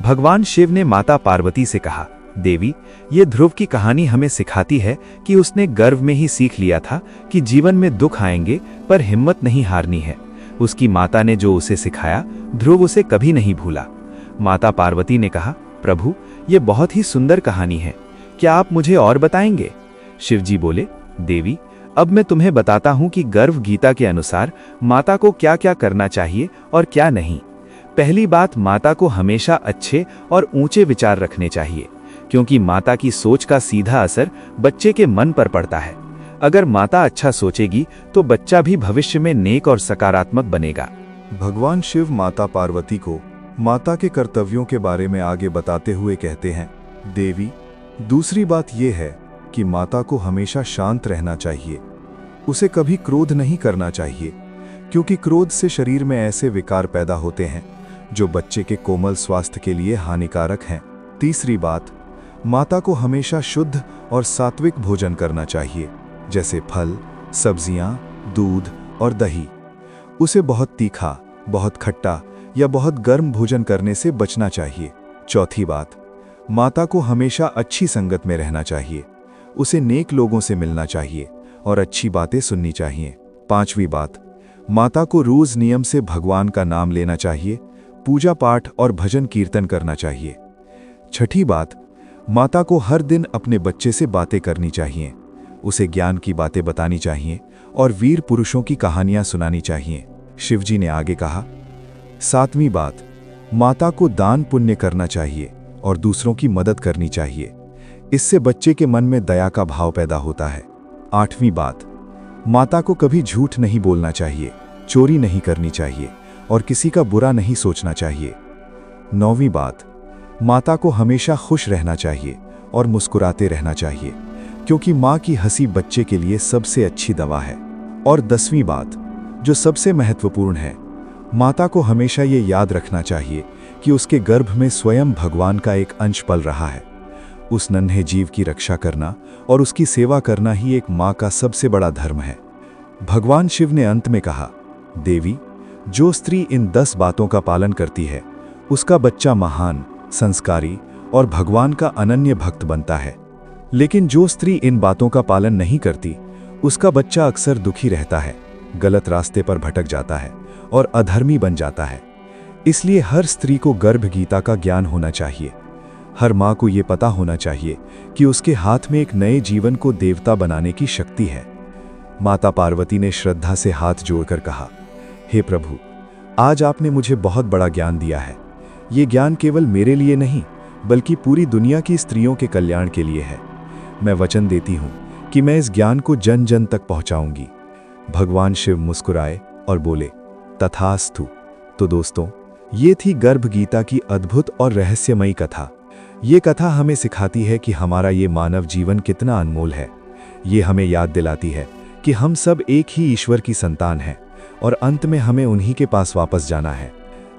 भगवान शिव ने माता पार्वती से कहा, देवी, ये ध्रुव की कहानी हमें सिखाती है कि उसने गर्भ में ही सीख लिया था कि जीवन में दुख आएंगे, पर हिम्मत नहीं हारनी है। उसकी माता ने जो उसे सिखाया, ध्रुव उसे कभी नहीं भूला। माता पार्वती ने कहा, प्रभु, ये बहुत ही सुंदर कहानी है, क्या आप मुझे और बताएंगे? शिवजी बोले, देवी, अब मैं तुम्हें बताता हूं कि गर्भ गीता के अनुसार माता को क्या क्या करना चाहिए और क्या नहीं। पहली बात, माता को हमेशा अच्छे और ऊंचे विचार रखने चाहिए, क्योंकि माता की सोच का सीधा असर बच्चे के मन पर पड़ता है। अगर माता अच्छा सोचेगी तो बच्चा भी भविष्य में नेक और सकारात्मक बनेगा। भगवान शिव माता पार्वती को माता के कर्तव्यों के बारे में आगे बताते हुए कहते हैं, देवी, दूसरी बात यह है कि माता को हमेशा शांत रहना चाहिए। उसे कभी क्रोध नहीं करना चाहिए, क्योंकि क्रोध से शरीर में ऐसे विकार पैदा होते हैं जो बच्चे के कोमल स्वास्थ्य के लिए हानिकारक हैं। तीसरी बात, माता को हमेशा शुद्ध और सात्विक भोजन करना चाहिए, जैसे फल, सब्जियां, दूध और दही। उसे बहुत तीखा, बहुत खट्टा या बहुत गर्म भोजन करने से बचना चाहिए। चौथी बात, माता को हमेशा अच्छी संगत में रहना चाहिए। उसे नेक लोगों से मिलना चाहिए और अच्छी बातें सुननी चाहिए। पांचवी बात, माता को रोज नियम से भगवान का नाम लेना चाहिए, पूजा पाठ और भजन कीर्तन करना चाहिए। छठी बात, माता को हर दिन अपने बच्चे से बातें करनी चाहिए, उसे ज्ञान की बातें बतानी चाहिए और वीर पुरुषों की कहानियां सुनानी चाहिए। शिवजी ने आगे कहा, सातवीं बात, माता को दान पुण्य करना चाहिए और दूसरों की मदद करनी चाहिए। इससे बच्चे के मन में दया का भाव पैदा होता है। 8वीं बात, माता को कभी झूठ नहीं बोलना चाहिए, चोरी नहीं करनी चाहिए और किसी का बुरा नहीं सोचना चाहिए। 9वीं बात, माता को हमेशा खुश रहना चाहिए और मुस्कुराते रहना चाहिए, क्योंकि माँ की हंसी बच्चे के लिए सबसे अच्छी दवा है। और 10वीं बात, जो सबसे महत्वपूर्ण है, माता को हमेशा ये याद रखना चाहिए कि उसके गर्भ में स्वयं भगवान का एक अंश पल रहा है। उस नन्हे जीव की रक्षा करना और उसकी सेवा करना ही एक माँ का सबसे बड़ा धर्म है। भगवान शिव ने अंत में कहा, देवी, जो स्त्री इन 10 बातों का पालन करती है, उसका बच्चा महान, संस्कारी और भगवान का अनन्य भक्त बनता है। लेकिन जो स्त्री इन बातों का पालन नहीं करती, उसका बच्चा अक्सर दुखी रहता है, गलत रास्ते पर भटक जाता है और अधर्मी बन जाता है। इसलिए हर स्त्री को गर्भ गीता का ज्ञान होना चाहिए। हर माँ को ये पता होना चाहिए कि उसके हाथ में एक नए जीवन को देवता बनाने की शक्ति है। माता पार्वती ने श्रद्धा से हाथ जोड़कर कहा, हे प्रभु, आज आपने मुझे बहुत बड़ा ज्ञान दिया है। ये ज्ञान केवल मेरे लिए नहीं, बल्कि पूरी दुनिया की स्त्रियों के कल्याण के लिए है। मैं वचन देती हूँ कि मैं इस ज्ञान को जन जन तक पहुँचाऊंगी। भगवान शिव मुस्कुराए और बोले, तथास्तु। तो दोस्तों, ये थी गर्भ गीता की अद्भुत और रहस्यमयी कथा। ये कथा हमें सिखाती है कि हमारा ये मानव जीवन कितना अनमोल है। ये हमें याद दिलाती है कि हम सब एक ही ईश्वर की संतान हैं और अंत में हमें उन्हीं के पास वापस जाना है।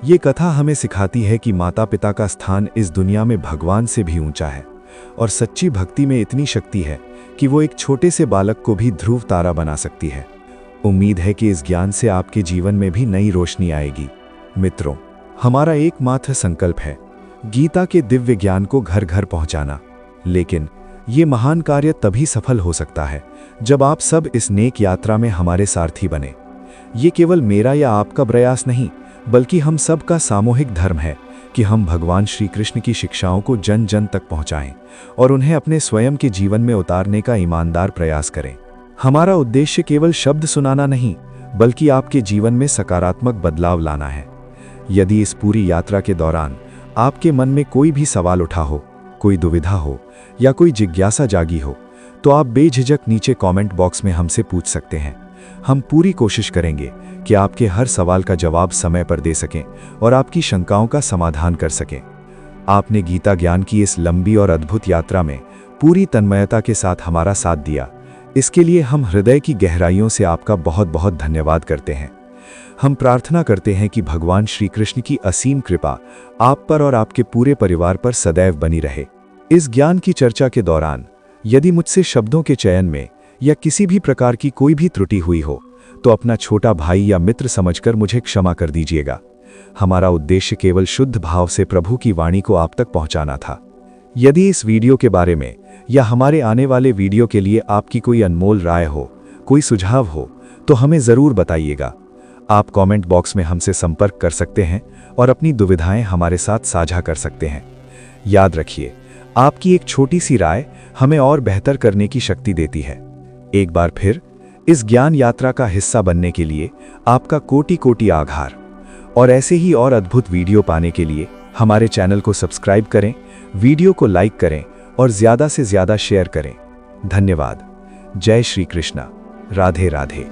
ये कथा हमें सिखाती है कि माता पिता का स्थान इस दुनिया में भगवान से भी ऊंचा है और सच्ची भक्ति में इतनी शक्ति है कि वो एक छोटे से बालक को भी ध्रुव तारा बना सकती है। उम्मीद है कि इस ज्ञान से आपके जीवन में भी नई रोशनी आएगी। मित्रों, हमारा एकमात्र संकल्प है गीता के दिव्य ज्ञान को घर घर पहुंचाना। लेकिन ये महान कार्य तभी सफल हो सकता है जब आप सब इस नेक यात्रा में हमारे सारथी बने। ये केवल मेरा या आपका प्रयास नहीं, बल्कि हम सब का सामूहिक धर्म है कि हम भगवान श्री कृष्ण की शिक्षाओं को जन जन तक पहुंचाएं और उन्हें अपने स्वयं के जीवन में उतारने का ईमानदार प्रयास करें। हमारा उद्देश्य केवल शब्द सुनाना नहीं, बल्कि आपके जीवन में सकारात्मक बदलाव लाना है। यदि इस पूरी यात्रा के दौरान आपके मन में कोई भी सवाल उठा हो, कोई दुविधा हो या कोई जिज्ञासा जागी हो, तो आप बेझिझक नीचे कमेंट बॉक्स में हमसे पूछ सकते हैं। हम पूरी कोशिश करेंगे कि आपके हर सवाल का जवाब समय पर दे सकें और आपकी शंकाओं का समाधान कर सकें। आपने गीता ज्ञान की इस लंबी और अद्भुत यात्रा में पूरी तन्मयता के साथ हमारा साथ दिया। इसके लिए हम हृदय की गहराइयों से आपका बहुत बहुत धन्यवाद करते हैं। हम प्रार्थना करते हैं कि भगवान श्री कृष्ण की असीम कृपा आप पर और आपके पूरे परिवार पर सदैव बनी रहे। इस ज्ञान की चर्चा के दौरान यदि मुझसे शब्दों के चयन में या किसी भी प्रकार की कोई भी त्रुटि हुई हो, तो अपना छोटा भाई या मित्र समझकर मुझे क्षमा कर दीजिएगा। हमारा उद्देश्य केवल शुद्ध भाव से प्रभु की वाणी को आप तक पहुंचाना था। यदि इस वीडियो के बारे में या हमारे आने वाले वीडियो के लिए आपकी कोई अनमोल राय हो, कोई सुझाव हो, तो हमें ज़रूर बताइएगा। आप कमेंट बॉक्स में हमसे संपर्क कर सकते हैं और अपनी दुविधाएं हमारे साथ साझा कर सकते हैं। याद रखिए, आपकी एक छोटी सी राय हमें और बेहतर करने की शक्ति देती है। एक बार फिर इस ज्ञान यात्रा का हिस्सा बनने के लिए आपका कोटि कोटि आभार। और ऐसे ही और अद्भुत वीडियो पाने के लिए हमारे चैनल को सब्सक्राइब करें, वीडियो को लाइक करें और ज़्यादा से ज़्यादा शेयर करें। धन्यवाद। जय श्री कृष्णा। राधे राधे।